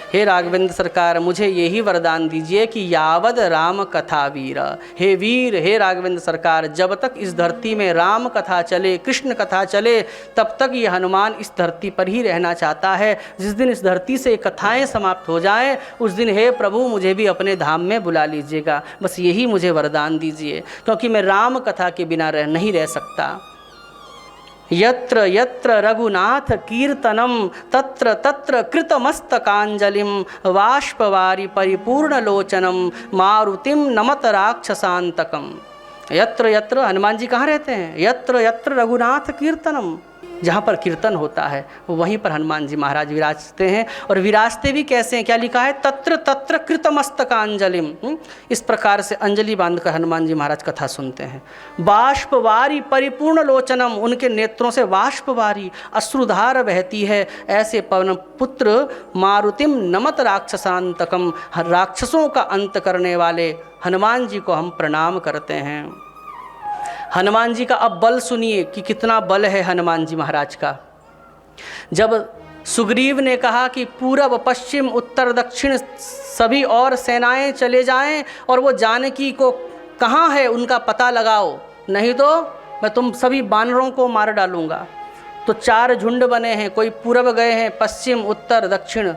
हे राघवेंद्र सरकार, मुझे यही वरदान दीजिए कि यावद राम कथा वीर, हे वीर, हे राघवेंद्र सरकार, जब तक इस धरती में राम कथा चले, कृष्ण कथा चले, तब तक ये हनुमान इस धरती पर ही रहना चाहता है। जिस दिन इस धरती से कथाएं समाप्त हो जाएं, उस दिन हे प्रभु मुझे भी अपने धाम में बुला लीजिएगा। बस यही मुझे वरदान दीजिए, क्योंकि मैं राम कथा के बिना नहीं रह सकता। यत्र यत्र रघुनाथ कीर्तनम तत्र तत्र कृतमस्तकांजलिम वाष्पवारि परिपूर्णलोचनम मारुतिम नमत राक्षसांतकम। यत्र यत्र, हनुमान जी कहाँ रहते हैं? यत्र यत्र रघुनाथ कीर्तनम, जहाँ पर कीर्तन होता है वहीं पर हनुमान जी महाराज विराजते हैं। और विराजते भी कैसे हैं? क्या लिखा है? तत्र तत्र कृतमस्तकांजलिम। इस प्रकार से अंजलि बांधकर हनुमान जी महाराज कथा सुनते हैं। बाष्पवारी परिपूर्ण लोचनम, उनके नेत्रों से बाष्पवारी अश्रुधार बहती है। ऐसे पवन पुत्र मारुतिम नमत राक्षसांतकम, राक्षसों का अंत करने वाले हनुमान जी को हम प्रणाम करते हैं। हनुमान जी का अब बल सुनिए कि कितना बल है हनुमान जी महाराज का। जब सुग्रीव ने कहा कि पूरब पश्चिम उत्तर दक्षिण सभी और सेनाएं चले जाएं और वो जानकी को कहाँ है उनका पता लगाओ, नहीं तो मैं तुम सभी बानरों को मार डालूंगा। तो 4 झुंड बने हैं, कोई पूरब गए हैं, पश्चिम उत्तर दक्षिण।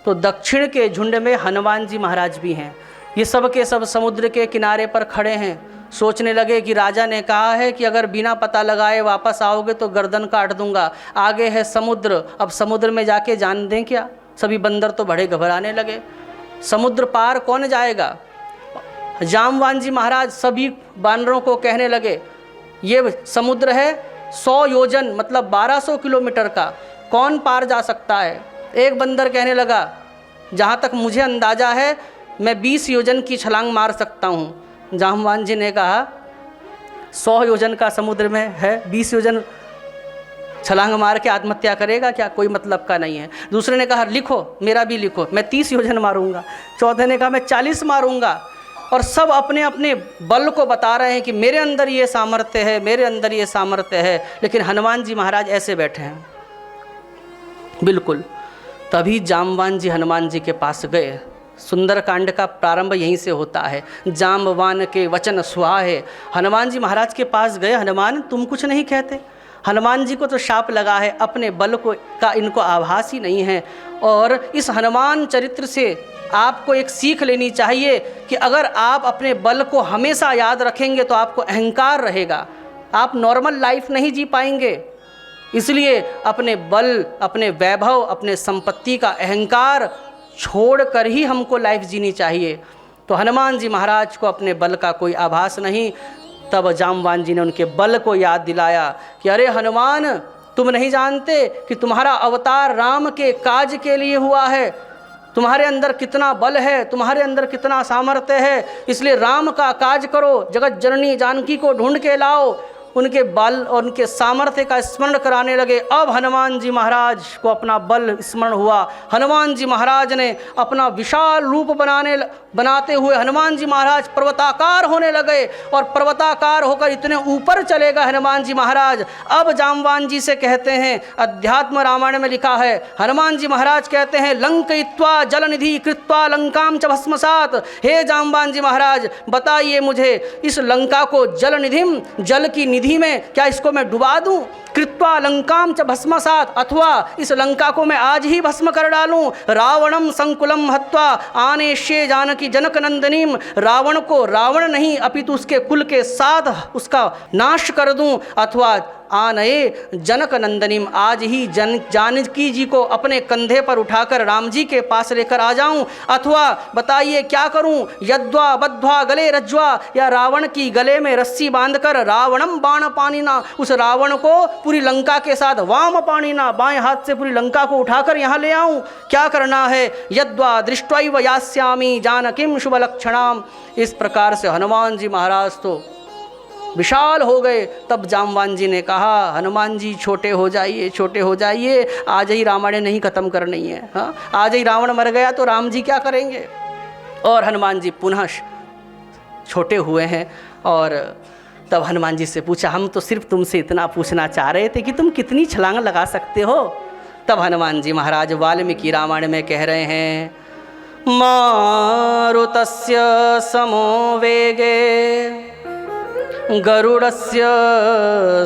तो दक्षिण के झुंड में हनुमान जी महाराज भी हैं। ये सब के सब समुद्र के किनारे पर खड़े हैं। सोचने लगे कि राजा ने कहा है कि अगर बिना पता लगाए वापस आओगे तो गर्दन काट दूंगा। आगे है समुद्र, अब समुद्र में जाके जान दें क्या? सभी बंदर तो बड़े घबराने लगे। समुद्र पार कौन जाएगा? जामवान जी महाराज सभी बानरों को कहने लगे, ये समुद्र है 100 योजन मतलब 1200 किलोमीटर का, कौन पार जा सकता है? एक बंदर कहने लगा, जहाँ तक मुझे अंदाज़ा है मैं 20 योजन की छलांग मार सकता हूँ। जामवान जी ने कहा 100 योजन का समुद्र में है, 20 योजन छलांग मार के आत्महत्या करेगा क्या? कोई मतलब का नहीं है। दूसरे ने कहा लिखो, मेरा भी लिखो, मैं 30 योजन मारूंगा। चौथे ने कहा मैं 40 मारूंगा। और सब अपने अपने बल को बता रहे हैं कि मेरे अंदर ये सामर्थ्य है, मेरे अंदर ये सामर्थ्य है। लेकिन हनुमान जी महाराज ऐसे बैठे हैं बिल्कुल। तभी जामवान जी हनुमान जी के पास गए। सुंदरकांड का प्रारंभ यहीं से होता है। जामवान के वचन सुहाए, हनुमान जी महाराज के पास गए। हनुमान तुम कुछ नहीं कहते? हनुमान जी को तो शाप लगा है, अपने बल को का इनको आभास ही नहीं है। और इस हनुमान चरित्र से आपको एक सीख लेनी चाहिए कि अगर आप अपने बल को हमेशा याद रखेंगे तो आपको अहंकार रहेगा, आप नॉर्मल लाइफ नहीं जी पाएंगे। इसलिए अपने बल, अपने वैभव, अपने संपत्ति का अहंकार छोड़कर ही हमको लाइफ जीनी चाहिए। तो हनुमान जी महाराज को अपने बल का कोई आभास नहीं। तब जामवान जी ने उनके बल को याद दिलाया कि अरे हनुमान, तुम नहीं जानते कि तुम्हारा अवतार राम के काज के लिए हुआ है। तुम्हारे अंदर कितना बल है, तुम्हारे अंदर कितना सामर्थ्य है, इसलिए राम का काज करो, जगत जननी जानकी को ढूंढ के लाओ। उनके बल और उनके सामर्थ्य का स्मरण कराने लगे। अब हनुमान जी महाराज को अपना बल स्मरण हुआ। हनुमान जी महाराज ने अपना विशाल रूप बनाते हुए हनुमान जी महाराज पर्वताकार होने लगे और पर्वताकार होकर इतने ऊपर चले गए हनुमान जी महाराज। अब जाम्बावन जी से कहते हैं, अध्यात्म रामायण में लिखा है, हनुमान जी महाराज कहते हैं, लंकयित्वा जलनिधि कृत्वा लंकाम च भस्मसात। हे जाम्बावन जी महाराज, बताइए मुझे, इस लंका को जलनिधिम, जल की निधि में क्या इसको मैं डुबा दूं? कृत्वा लंकाम च भस्मसात, अथवा इस लंका को मैं आज ही भस्म कर डालूं। रावणम संकुलम हत्वा आनेष्ये जानकी जनक नंदनीम, रावण को रावण नहीं अपितु उसके कुल के साथ उसका नाश कर दूं। अथवा आनये जनक नंदनीम, आज ही जानकी जी को अपने कंधे पर उठाकर राम जी के पास लेकर आ जाऊं। अथवा बताइए क्या करूं? यद्वा बद्ध्वा गले रज्वा, या रावण की गले में रस्सी बांधकर रावणम बाण पानिना, उस रावण को पूरी लंका के साथ वाम पानिना, बाएं हाथ से पूरी लंका को उठाकर यहाँ ले आऊं। क्या करना है? यद्वा दृष्ट्वैव यास्यामि जानकीं शुभ लक्षणाम। इस प्रकार से हनुमान जी महाराज तो विशाल हो गए। तब जाम्बावन जी ने कहा, हनुमान जी छोटे हो जाइए, छोटे हो जाइए, आज ही रामायण नहीं ख़त्म करनी है। हाँ, आज ही रावण मर गया तो राम जी क्या करेंगे? और हनुमान जी पुनः छोटे हुए हैं। और तब हनुमान जी से पूछा, हम तो सिर्फ तुमसे इतना पूछना चाह रहे थे कि तुम कितनी छलांग लगा सकते हो? तब हनुमान जी महाराज वाल्मीकि रामायण में कह रहे हैं, मारुतस्य समो वेगे गरुड़स्य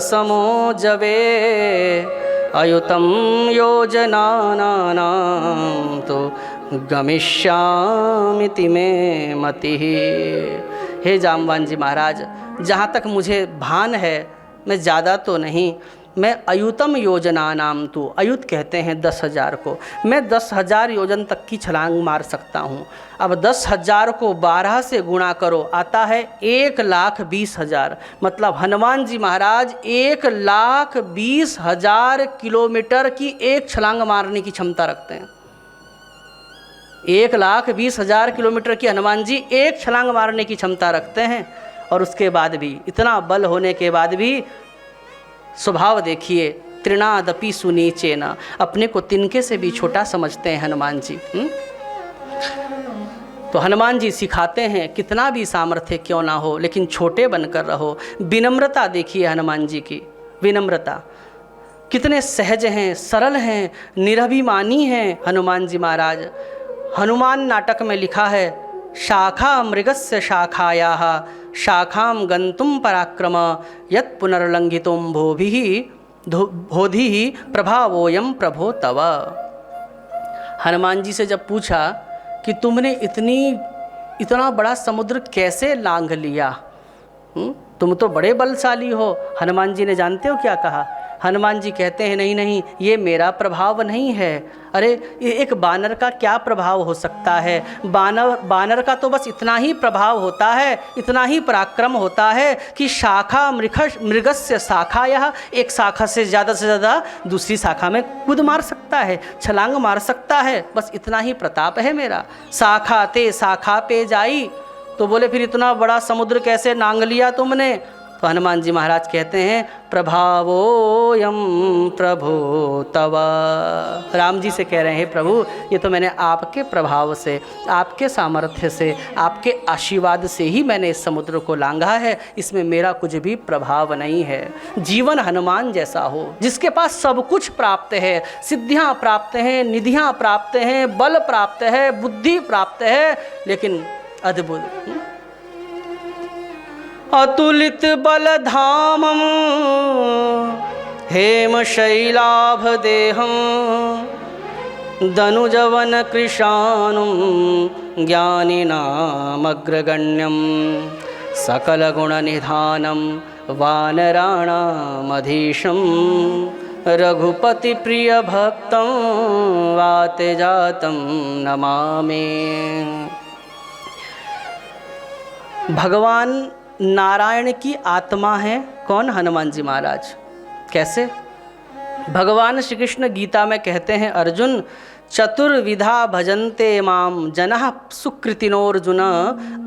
समो जवे अयुतं योजनानां तो गमिष्यामिति मे मतिः। हे जाम्बावन जी महाराज, जहाँ तक मुझे भान है, मैं ज़्यादा तो नहीं, मैं अयुतम योजना नाम तो, अयुत कहते हैं 10,000 को, मैं 10,000 योजन तक की छलांग मार सकता हूँ। अब 10,000 को 12 से गुणा करो, आता है 1,20,000। मतलब हनुमान जी महाराज 1,20,000 किलोमीटर की एक छलांग मारने की क्षमता रखते हैं। 1,20,000 किलोमीटर की हनुमान जी एक छलांग मारने की क्षमता रखते हैं। और उसके बाद भी, इतना बल होने के बाद भी स्वभाव देखिए, तृणादपि सुनीचेन, अपने को तिनके से भी छोटा समझते हैं हनुमान जी। तो हनुमान जी सिखाते हैं, कितना भी सामर्थ्य क्यों ना हो लेकिन छोटे बनकर रहो। विनम्रता देखिए हनुमान जी की, विनम्रता कितने सहज हैं, सरल हैं, निरभिमानी हैं हनुमान जी महाराज। हनुमान नाटक में लिखा है, शाखा मृगस्य शाखायाः शाखाम गंतुम पराक्रम यत् पुनर्लंघितुम भोधिः प्रभावोयम प्रभो तव। हनुमान जी से जब पूछा कि तुमने इतना बड़ा समुद्र कैसे लांघ लिया, तुम तो बड़े बलशाली हो। हनुमान जी ने जानते हो क्या कहा? हनुमान जी कहते हैं, नहीं नहीं, ये मेरा प्रभाव नहीं है। अरे एक बानर का क्या प्रभाव हो सकता है? बानर का तो बस इतना ही प्रभाव होता है, इतना ही पराक्रम होता है कि शाखा मृगस्य शाखायाः, एक शाखा से ज़्यादा दूसरी शाखा में कूद मार सकता है, छलांग मार सकता है, बस इतना ही प्रताप है मेरा। शाखा ते शाखा पे जाई, तो बोले फिर इतना बड़ा समुद्र कैसे लांघ लिया तुमने? तो हनुमान जी महाराज कहते हैं, प्रभावोयम प्रभो तव। राम जी से कह रहे हैं, प्रभु ये तो मैंने आपके प्रभाव से, आपके सामर्थ्य से, आपके आशीर्वाद से ही मैंने इस समुद्र को लांघा है, इसमें मेरा कुछ भी प्रभाव नहीं है। जीवन हनुमान जैसा हो, जिसके पास सब कुछ प्राप्त है, सिद्धियाँ प्राप्त हैं, निधियाँ प्राप्त हैं, बल प्राप्त है, बुद्धि प्राप्त है, लेकिन अद्भुत अतुलित बलधामं हेमशैलाभदेहं दनुजवन कृशानुं ज्ञानिनामग्रगण्यं सकलगुणनिधानं वानराणामधीशं रघुपतिप्रियभक्तं वातेजातं नमामि। भगवान नारायण की आत्मा है कौन? हनुमान जी महाराज। कैसे? भगवान श्री कृष्ण गीता में कहते हैं, अर्जुन चतुर्विधा भजन्ते माम जनः सुकृतिनोर्जुन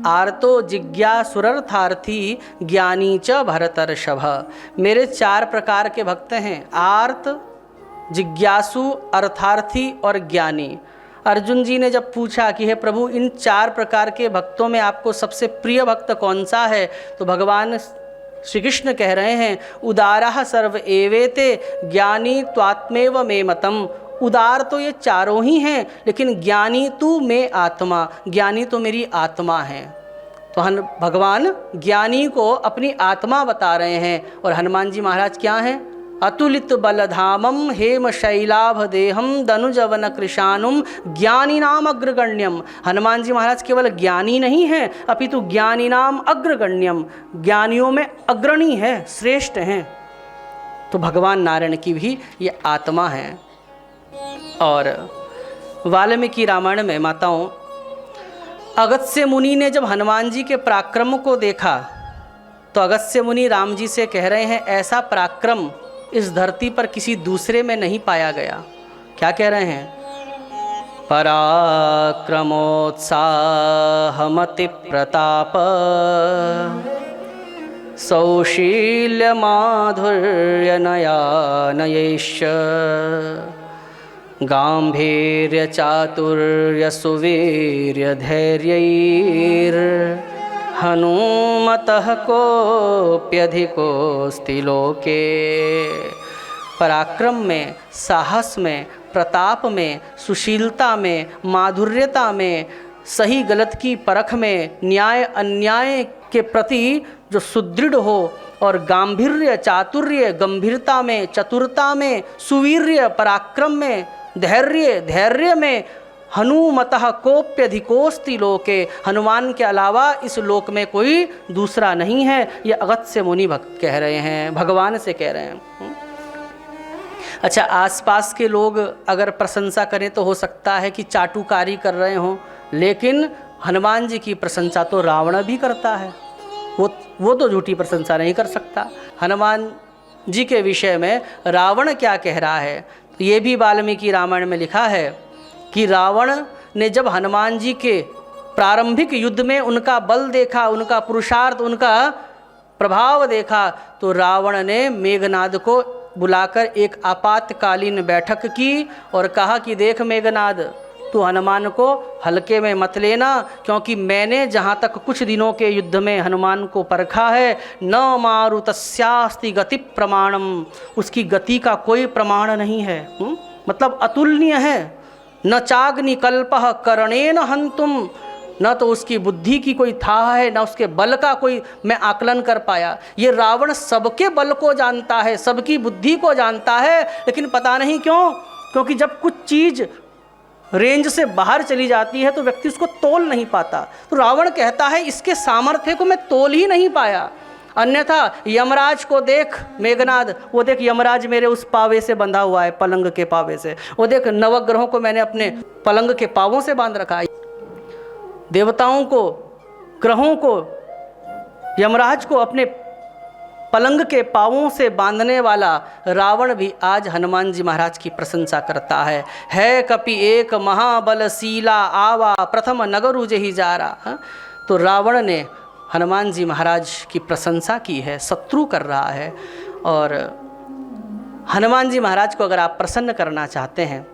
आर्तो जिज्ञासुरर्थार्थी ज्ञानी च भरतर्षभ। मेरे 4 प्रकार के भक्त हैं, आर्त, जिज्ञासु, अर्थार्थी और ज्ञानी। अर्जुन जी ने जब पूछा कि हे प्रभु, इन 4 प्रकार के भक्तों में आपको सबसे प्रिय भक्त कौन सा है, तो भगवान श्री कृष्ण कह रहे हैं, उदारः सर्व एवेते ज्ञानी त्वात्मेव मे मतम। उदार तो ये चारों ही हैं, लेकिन ज्ञानी तू में आत्मा, ज्ञानी तो मेरी आत्मा है। तो भगवान ज्ञानी को अपनी आत्मा बता रहे हैं। और हनुमान जी महाराज क्या हैं? अतुलित बलधामम हेम शैलाभ देहम दनुजवन कृशानुम ज्ञानी नाम अग्रगण्यम। हनुमान जी महाराज केवल ज्ञानी नहीं हैं, अपितु ज्ञानी नाम अग्रगण्यम, ज्ञानियों में अग्रणी है, श्रेष्ठ हैं। तो भगवान नारायण की भी ये आत्मा है। और वाल्मीकि रामायण में माताओं, अगस्त्य मुनि ने जब हनुमान जी के पराक्रम को देखा तो अगस्त्य मुनि राम जी से कह रहे हैं, ऐसा पराक्रम इस धरती पर किसी दूसरे में नहीं पाया गया। क्या कह रहे हैं? पराक्रमोत्साहमति प्रताप सौशील्य माधुर्य नयानयैश्च गांभीर्य चातुर्य सुवीर्य धैर्यैर् हनुमतः कोऽप्यधिकोऽस्ति लोके। पराक्रम में, साहस में, प्रताप में, सुशीलता में, माधुर्यता में, सही गलत की परख में, न्याय अन्याय के प्रति जो सुदृढ़ हो, और गांभीर्य, चातुर्य, गंभीरता में, चतुरता में, सुवीर्य, पराक्रम में, धैर्य में, हनुमतः कोऽप्यधिकोऽस्ति लोके, हनुमान के अलावा इस लोक में कोई दूसरा नहीं है। ये अगस्त्य मुनि भक्त कह रहे हैं, भगवान से कह रहे हैं। अच्छा, आसपास के लोग अगर प्रशंसा करें तो हो सकता है कि चाटुकारी कर रहे हों, लेकिन हनुमान जी की प्रशंसा तो रावण भी करता है। वो तो झूठी प्रशंसा नहीं कर सकता। हनुमान जी के विषय में रावण क्या कह रहा है, तो ये भी वाल्मीकि रामायण में लिखा है कि रावण ने जब हनुमान जी के प्रारंभिक युद्ध में उनका बल देखा, उनका पुरुषार्थ, उनका प्रभाव देखा, तो रावण ने मेघनाद को बुलाकर एक आपातकालीन बैठक की और कहा कि देख मेघनाद, तू हनुमान को हल्के में मत लेना, क्योंकि मैंने जहाँ तक कुछ दिनों के युद्ध में हनुमान को परखा है, न मारुतस्यास्ति गति प्रमाणम, उसकी गति का कोई प्रमाण नहीं है। मतलब अतुलनीय है। न चाग्निकल्पः करणेन हंतुम, न तो उसकी बुद्धि की कोई था है, न उसके बल का कोई मैं आकलन कर पाया। ये रावण सबके बल को जानता है, सबकी बुद्धि को जानता है, लेकिन पता नहीं क्यों, क्योंकि जब कुछ चीज़ रेंज से बाहर चली जाती है तो व्यक्ति उसको तोल नहीं पाता। तो रावण कहता है इसके सामर्थ्य को मैं तोल ही नहीं पाया। अन्यथा यमराज को देख मेघनाद, वो देख यमराज मेरे उस पावे से बंधा हुआ है, पलंग के पावे से। वो देख नवग्रहों को मैंने अपने पलंग के पावों से बांध रखा है। देवताओं को, ग्रहों को, यमराज को अपने पलंग के पावों से बांधने वाला रावण भी आज हनुमान जी महाराज की प्रशंसा करता है कपि एक महाबलशीला आवा प्रथम नगरु जहि जारा। तो रावण ने हनुमान जी महाराज की प्रशंसा की है, शत्रु कर रहा है। और हनुमान जी महाराज को अगर आप प्रसन्न करना चाहते हैं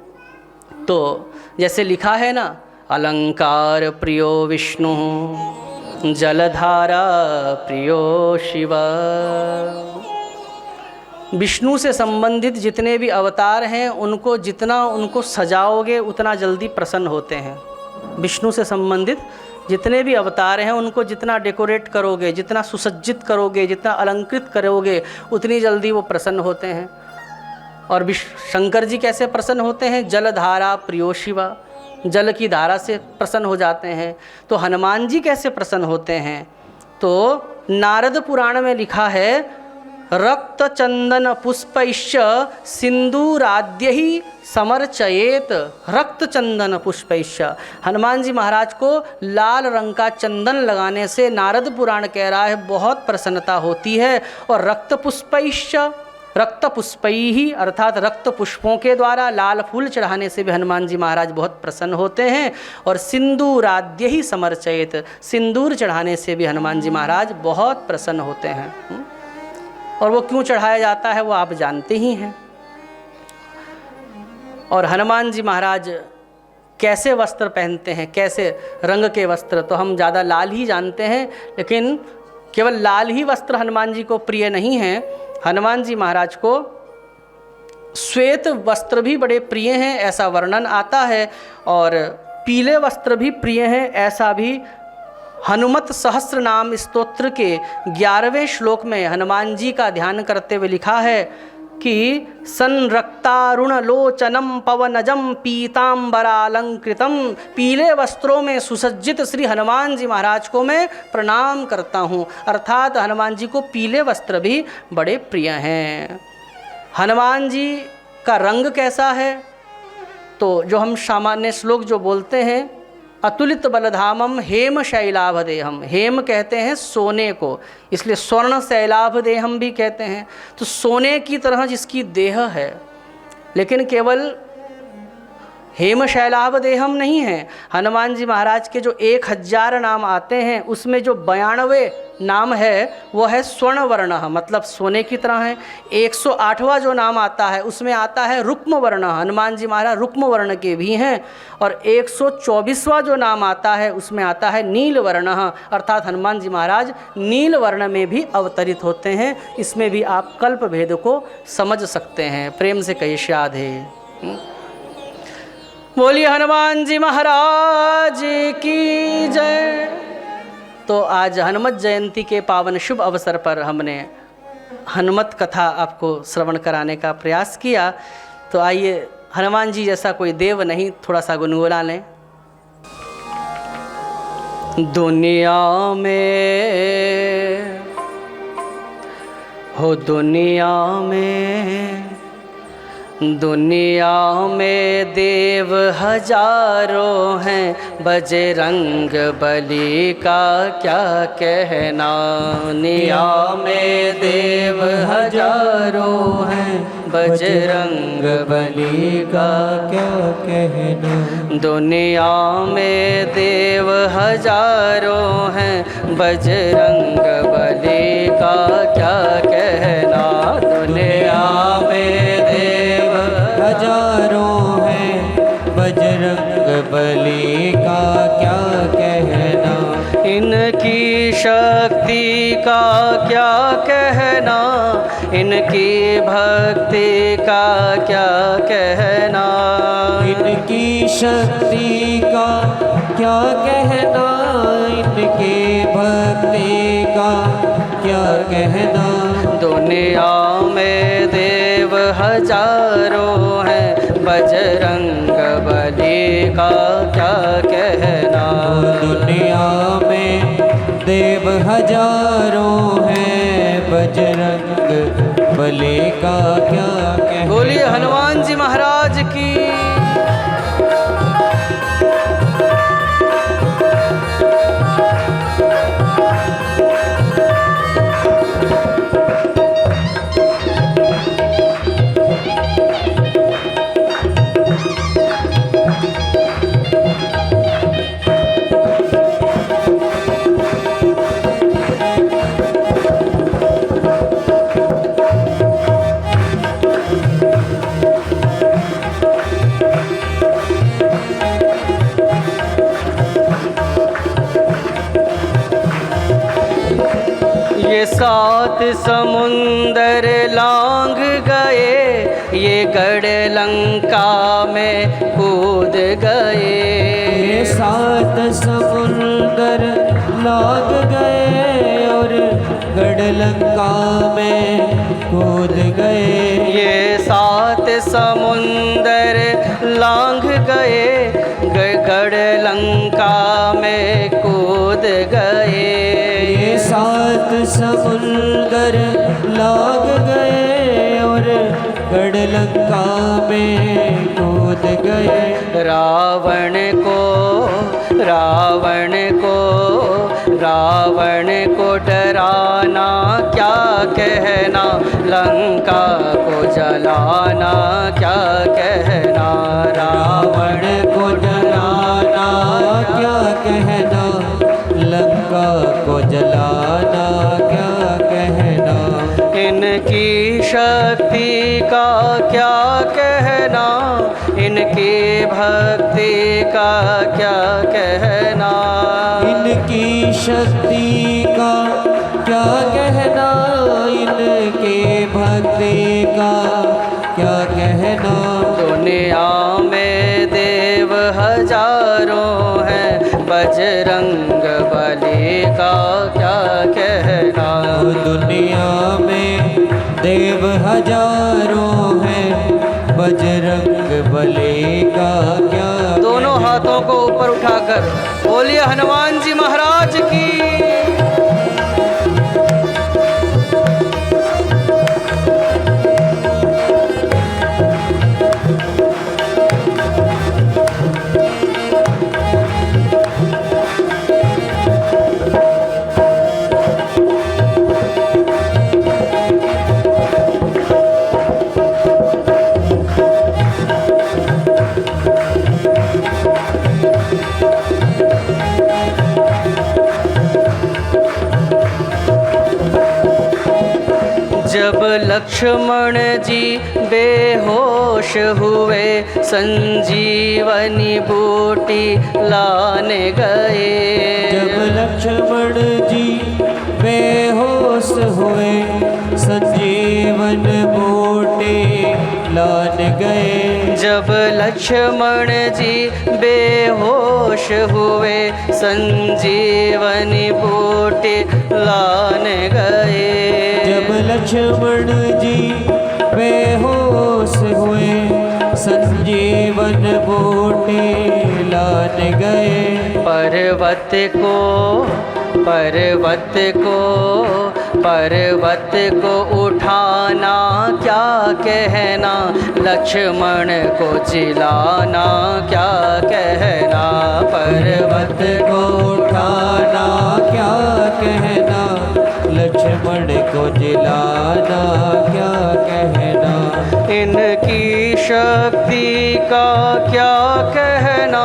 तो जैसे लिखा है ना, अलंकार प्रियो विष्णु जलधारा प्रियो शिव। विष्णु से संबंधित जितने भी अवतार हैं उनको जितना उनको सजाओगे उतना जल्दी प्रसन्न होते हैं। विष्णु से संबंधित जितने भी अवतार हैं उनको जितना डेकोरेट करोगे, जितना सुसज्जित करोगे, जितना अलंकृत करोगे, उतनी जल्दी वो प्रसन्न होते हैं। और शंकर जी कैसे प्रसन्न होते हैं? जलधारा प्रियो शिवा, जल की धारा से प्रसन्न हो जाते हैं। तो हनुमान जी कैसे प्रसन्न होते हैं? तो नारद पुराण में लिखा है, रक्त चंदन पुष्पैश्च सिंदूराद्य ही समर्चयेत। रक्त चंदन पुष्पैश्च, हनुमान जी महाराज को लाल रंग का चंदन लगाने से नारद पुराण कह रहा है बहुत प्रसन्नता होती है। और रक्त पुष्पैश्च, रक्त पुष्पैहि अर्थात रक्त पुष्पों के द्वारा, लाल फूल चढ़ाने से भी हनुमान जी महाराज बहुत प्रसन्न होते हैं। और सिंदूराद्य ही समर्चयित, सिंदूर चढ़ाने से भी हनुमान जी महाराज बहुत प्रसन्न होते हैं। और वो क्यों चढ़ाया जाता है वो आप जानते ही हैं। और हनुमान जी महाराज कैसे वस्त्र पहनते हैं, कैसे रंग के वस्त्र, तो हम ज़्यादा लाल ही जानते हैं, लेकिन केवल लाल ही वस्त्र हनुमान जी को प्रिय नहीं हैं। हनुमान जी महाराज को श्वेत वस्त्र भी बड़े प्रिय हैं, ऐसा वर्णन आता है। और पीले वस्त्र भी प्रिय हैं, ऐसा भी हनुमत सहस्त्र नाम स्तोत्र के 11वें श्लोक में हनुमान जी का ध्यान करते हुए लिखा है कि संरक्तारुण लोचनम पवनजम पीतांबरालंकृतम, पीले वस्त्रों में सुसज्जित श्री हनुमान जी महाराज को मैं प्रणाम करता हूँ। अर्थात हनुमान जी को पीले वस्त्र भी बड़े प्रिय हैं। हनुमान जी का रंग कैसा है, तो जो हम सामान्य श्लोक जो बोलते हैं, अतुलित बलधामम हेम शैलाभदेहम, हेम कहते हैं सोने को, इसलिए स्वर्ण शैलाभदेहम भी कहते हैं। तो सोने की तरह जिसकी देह है, लेकिन केवल हेम शैलाभदेहम नहीं है। हनुमान जी महाराज के जो 1000 नाम आते हैं उसमें जो 92 नाम है वो है स्वर्ण वर्ण, मतलब सोने की तरह है। 108वां जो नाम आता है उसमें आता है रुक्म वर्ण, हनुमान जी महाराज रुक्म वर्ण के भी हैं। और 124वां जो नाम आता है उसमें आता है नील वर्ण, अर्थात हनुमान जी महाराज नील वर्ण में भी अवतरित होते हैं। इसमें भी आप कल्प भेद को समझ सकते हैं। प्रेम से कहिए राधे। बोलिए हनुमान जी महाराज की जय। तो आज हनुमत जयंती के पावन शुभ अवसर पर हमने हनुमत कथा आपको श्रवण कराने का प्रयास किया। तो आइए हनुमान जी जैसा कोई देव नहीं, थोड़ा सा गुनगुना लें। दुनिया में हो, दुनिया में देव हजारों हैं, बजरंग बली का क्या कहना। दुनिया में देव हजारों हैं, बजरंग बली का क्या कहना। दुनिया में देव हजारों हैं, बजरंग बली का क्या कहना। दुनिया में देव हजारों हैं, बजरंग बली का क्या कहना। इनकी शक्ति का क्या कहना, इनकी भक्ति का क्या कहना। इनकी शक्ति का क्या कहना, इनकी भक्ति का क्या कहना। दुनिया में देव हजारों हैं, बजरंग बली का क्या कहना। दुनिया में देव हजारों हैं, बजरंग बली का क्या कहना। बोलिए हनुमान जी महाराज की। सात समुंदर लांघ गए, ये गढ़ लंका में कूद गए। ये सात समुंदर लांघ गए और गढ़ लंका में कूद गए। ये सात समुंदर लांघ गए, गढ़ लंका में कूद गए। ये सात समुंदर लांघ गए और गढ़ लंका में कूद गए। रावण को रावण को डराना क्या कहना, लंका को जलाना क्या कहना। रावण को डराना क्या कहना, लंका को जलाना क्या कहना। इनकी शक्ति का क्या कहना, इनकी भक्ति का क्या कहना। इनकी शक्ति का क्या कहना, इनके भक्ति का क्या कहना। दुनिया में देव हजारों हैं, बजरंग बली का क्या कहना। दुनिया में देव हजारों हैं, बजरंग बली का क्या। दोनों हाथों को ऊपर उठाकर बोलिए हनुमान जी महाराज की। जब लक्ष्मण जी बेहोश हुए, संजीवनी बूटी लाने गए। जब लक्ष्मण जी बेहोश हुए, संजीवन बूटी लान गए। जब लक्ष्मण जी बेहोश हुए, संजीवनी बूटी लाने गए। जब लक्ष्मण जी बेहोश हुए, संजीवन बूटी लान गए। पर्वत को उठाना क्या कहना, लक्ष्मण को जिलाना क्या कहना। पर्वत को उठाना क्या कहना, लक्ष्मण को जिलाना क्या कहना। इनकी शक्ति का क्या कहना,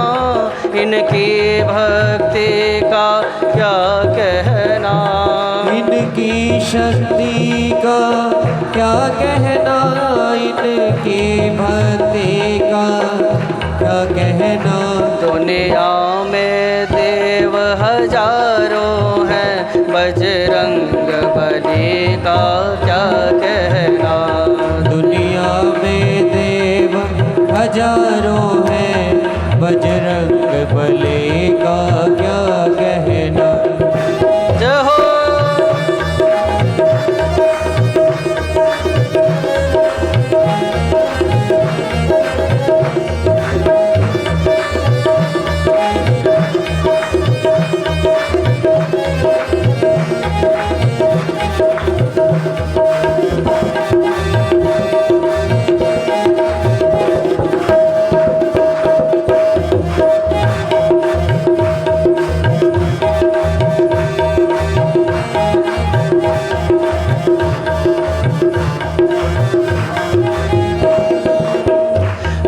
इनकी भक्ति का क्या कहना। इनकी शक्ति का क्या कहना, इनकी भक्ति का क्या कहना। दुनिया में देव हजारों हैं, बजरंग बली का क्या कहना। दुनिया में देव हजारों हैं, बजरंग बली का क्या कहना। जय हो।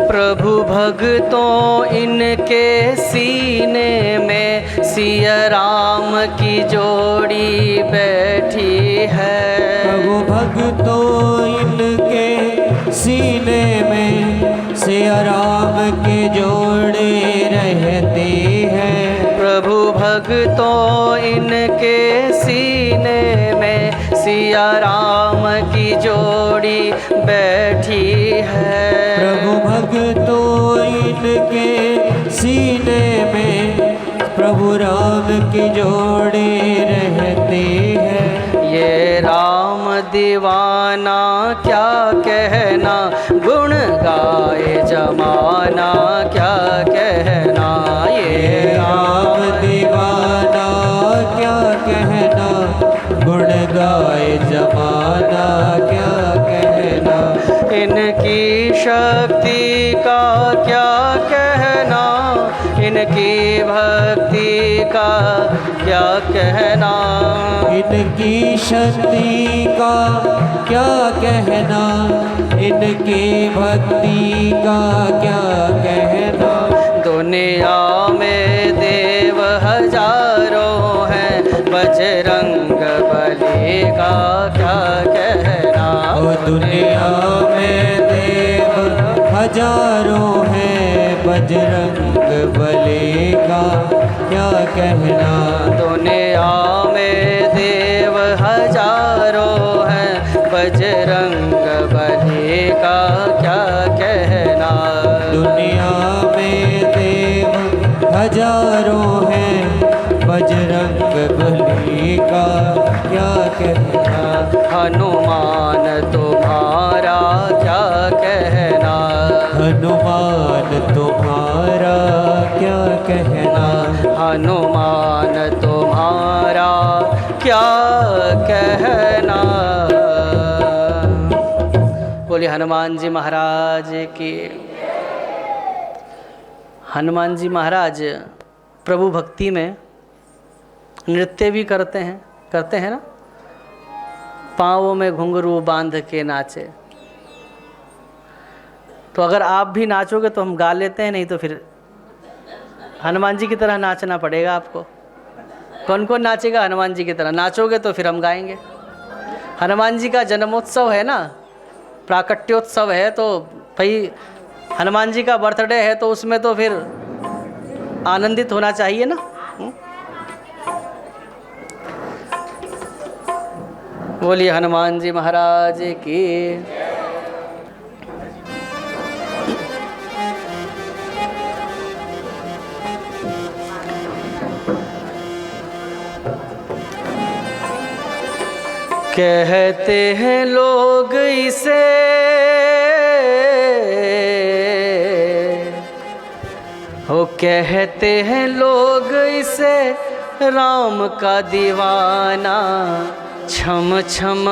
प्रभु भक्तों इनके सीने में सिया राम की जोड़ी बैठी है। प्रभु भक्तों इनके सीने में सिया राम की जोड़ी रहती है। प्रभु भक्तों इनके सीने में सिया राम की जोड़ी बैठी है। प्रभु भक्तों इनके सीने में प्रभु राम की जोड़ी रहती है। ये राम दीवाना क्या कहना, गुण गाए जमाना क्या कहना। ये राम दीवाना क्या कहना, गुण गाए जमाना क्या कहना। इनकी शक्ति का क्या कहना, इनकी भक्ति का क्या कहना। इनकी शक्ति का क्या कहना, इनकी भक्ति का क्या कहना। दुनिया में देव हजारों हैं, बजरंग बली का क्या कहना। ओ दुनिया में देव हजारों हैं, बजरंग बली का क्या कहना। दुनिया में देव हजारों हैं, बजरंग बली का क्या कहना। दुनिया में देव हजारों हैं, बजरंग बली का क्या कहना। हनुमान तुम्हारा क्या कहना। हनुमान तुम्हारा क्या कहना। हनुमान तुम्हारा क्या कहना। बोलिए हनुमान जी महाराज की। हनुमान जी महाराज प्रभु भक्ति में नृत्य भी करते हैं ना। पाँवों में घुंघरू बांध के नाचे। तो अगर आप भी नाचोगे तो हम गा लेते हैं, नहीं तो फिर हनुमान जी की तरह नाचना पड़ेगा आपको। कौन कौन नाचेगा हनुमान जी की तरह? नाचोगे तो फिर हम गाएंगे। हनुमान जी का जन्मोत्सव है ना, प्राकट्योत्सव है, तो भाई हनुमान जी का बर्थडे है तो उसमें तो फिर आनंदित होना चाहिए ना। बोलिए हनुमान जी महाराज की। कहते हैं लोग इसे कहते हैं लोग इसे राम का दीवाना। छम छम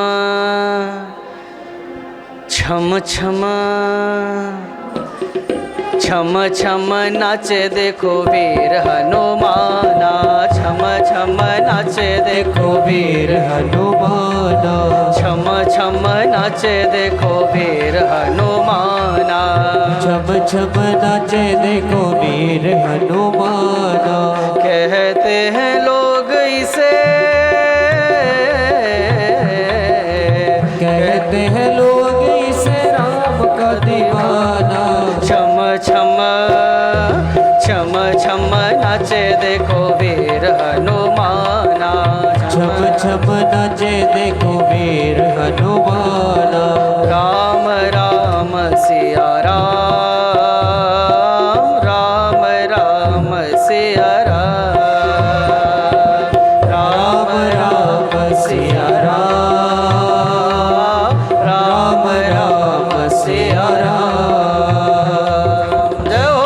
छम छम छम छम नाचे देखो वीर हनुमाना। छम छम नाचे देखो वीर हनुमाना। छम छम नाचे देखो वीर हनुमाना। छम छम नाचे देखो वीर हनुमाना। कहते हैं लोग इसे कहते हैं लोग इसे राम का दीवाना। छम छम छम छम नाचे देखो वीर हनुमाना। छम छम नाचे देखो वीर हनुमाना। राम राम सिया राम, राम राम सिया राम, राम राम सिया राम, राम राम सिया राम। जय हो।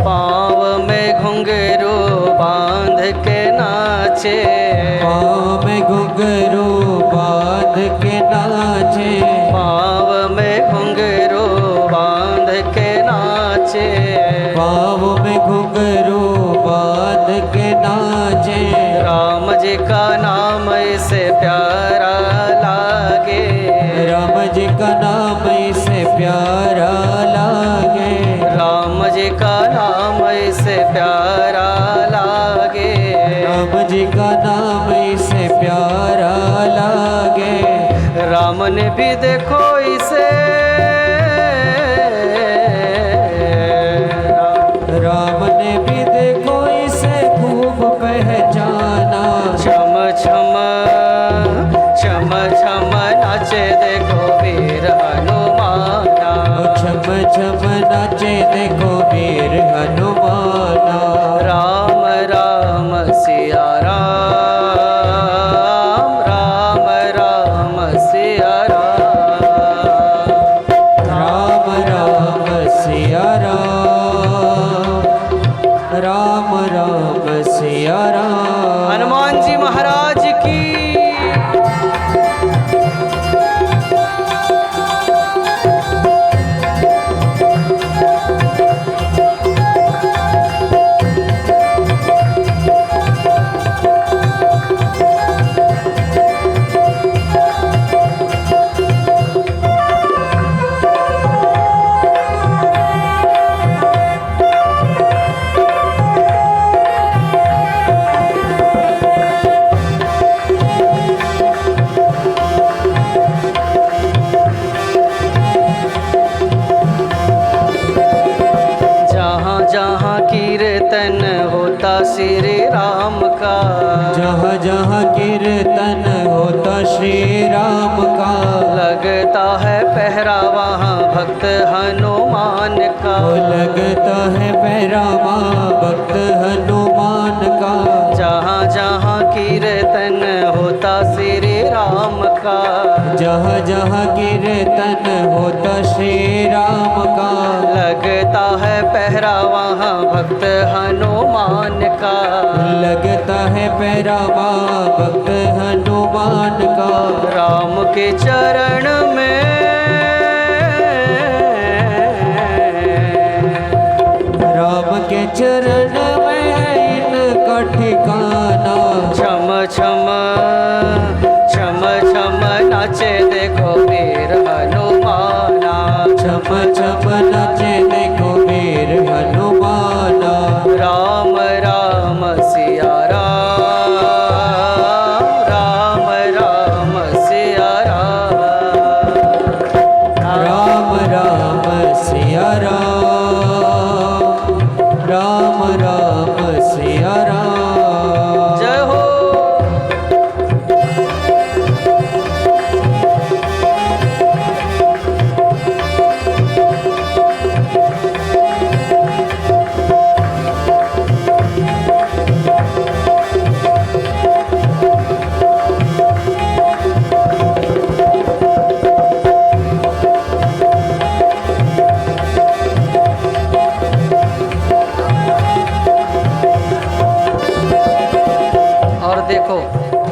पाँव में घुंघरू बांध के नाचे। पाँव में घुंघरू बांध के नाचे। पाँव में घुंघरू बांध के नाचे। पाँव में घुंघरू बांध के नाचे। राम जी का नाम इसे प्यारा लागे। राम जी का नाम इसे प्यारा लागे। राम जी का नाम इसे प्यारा लागे। राम जी का नाम इसे प्यारा लागे। राम ने भी देखो इसे राम ने भी देखो इसे खूब पहचाना। छम छम छम छम नाचे देखो वीर हनुमाना। छम छम नाचे देखो वीर हनुमाना। राम राम सिया राम, सिया राम। हनुमान जी महाराज की। श्री राम का, जहाँ जहाँ कीर्तन होता श्री राम का, लगता है पहरा वहाँ भक्त हनुमान का। लगता है पहरा वहाँ भक्त हनुमान का। जहाँ जहाँ कीर्तन होता श्री राम का, जहाँ जहाँ कीर्तन होता श्री राम का, लगता है पहरा वहाँ भक्त हनुमान का। लगता है पहरा वहाँ भक्त हनुमान का। राम के चरण में, राम के चरण में है इनका ठिकाना। छम छम छम छम नाचे देखो वीर हनुमाना। छम छम नाचे देखो वीर हनुमाना। राम राम सिया राम, राम राम सिया राम, राम राम सिया राम, राम राम सिया राम। जय हो। और देखो,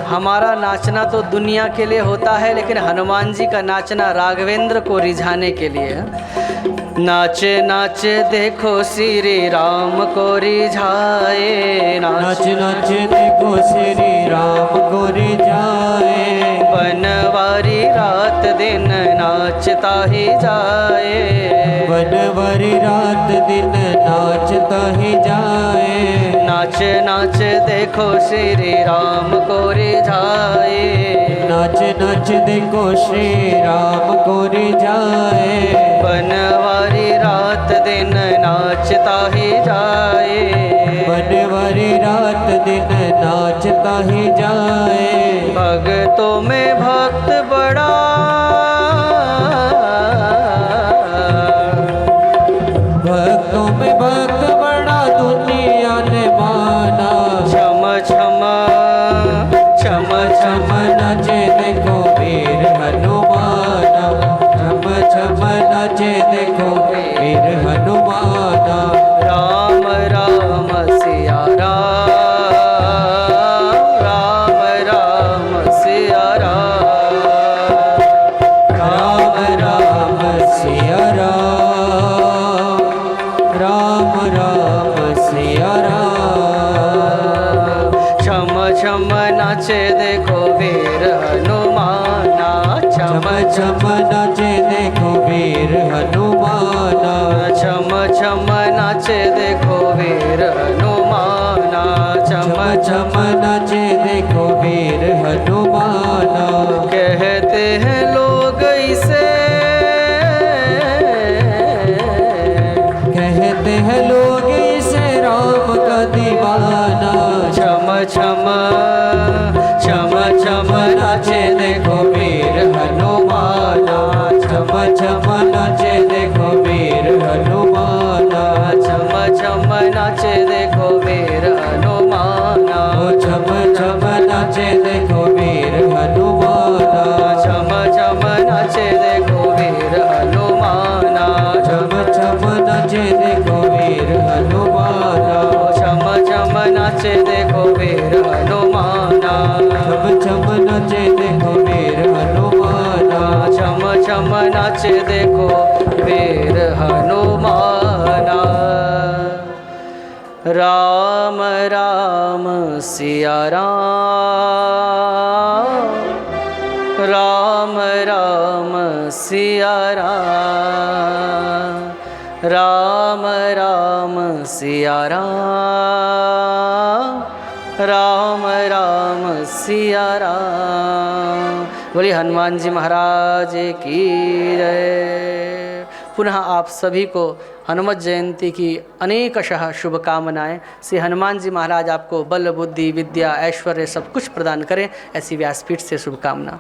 हमारा नाचना तो दुनिया के लिए होता है, लेकिन हनुमान जी का नाचना राघवेंद्र को रिझाने के लिए है। नाचे नाचे देखो श्री राम को रिझाए। नाच नाच देखो श्री राम को रिझाए। बनवारी रात दिन नाचता ही जाए। बनवारी रात दिन नाचता ही जाए। नाच नाच देखो श्री राम को रिझाए। नाच नाच देखो श्री राम को रिझाए। बनवारी रात दिन नाचता ही जाए। बनवारी रात दिन नाचता ही जाए। भक्तों में भक्त बड़ा, भक्तों में भक्त बड़ा दुनिया ने माना। छम छम छम छम नाचे देखो वीर हनुमाना। छम छम नाचे देखो वीर हनुमाना। राम राम सिया राम, राम राम सिया राम, राम राम सिया राम, राम राम सिया राम। छम छम नाचे देखो वीर हनुमाना। छम छम नाचे देखो वीर हनुमाना। छम छम नाचे देखो वीर हनुमाना। छम छम नाचे देखो वीर हनुमाना। कहते हैं लोग इसे, कहते हैं लोग इसे राम का दीवाना। छम छम छम छम नाचे देखो वीर हनुमाना। छम छम नाचे देखो वीर हनुमाना। छम छम नाचे देखो वीर हनुमाना। छम छम नाचे देखो वीर हनुमाना। छम छम नाचे देखो वीर हनुमाना। छम छम नाचे देखो वीर हनुमाना। छम छम नाचे देखो वीर हनुमाना। छम छम नाचे देखो वीर हनुमाना। छम छम नाचे देखो वीर हनुमाना। राम राम सिया राम, राम राम सिया राम, राम राम सिया राम, राम राम सिया राम। बोलिए हनुमान जी महाराज की जय। पुनः आप सभी को हनुमत जयंती की अनेकशः शुभकामनाएं। श्री हनुमान जी महाराज आपको बल बुद्धि विद्या ऐश्वर्य सब कुछ प्रदान करें, ऐसी व्यासपीठ से शुभकामना।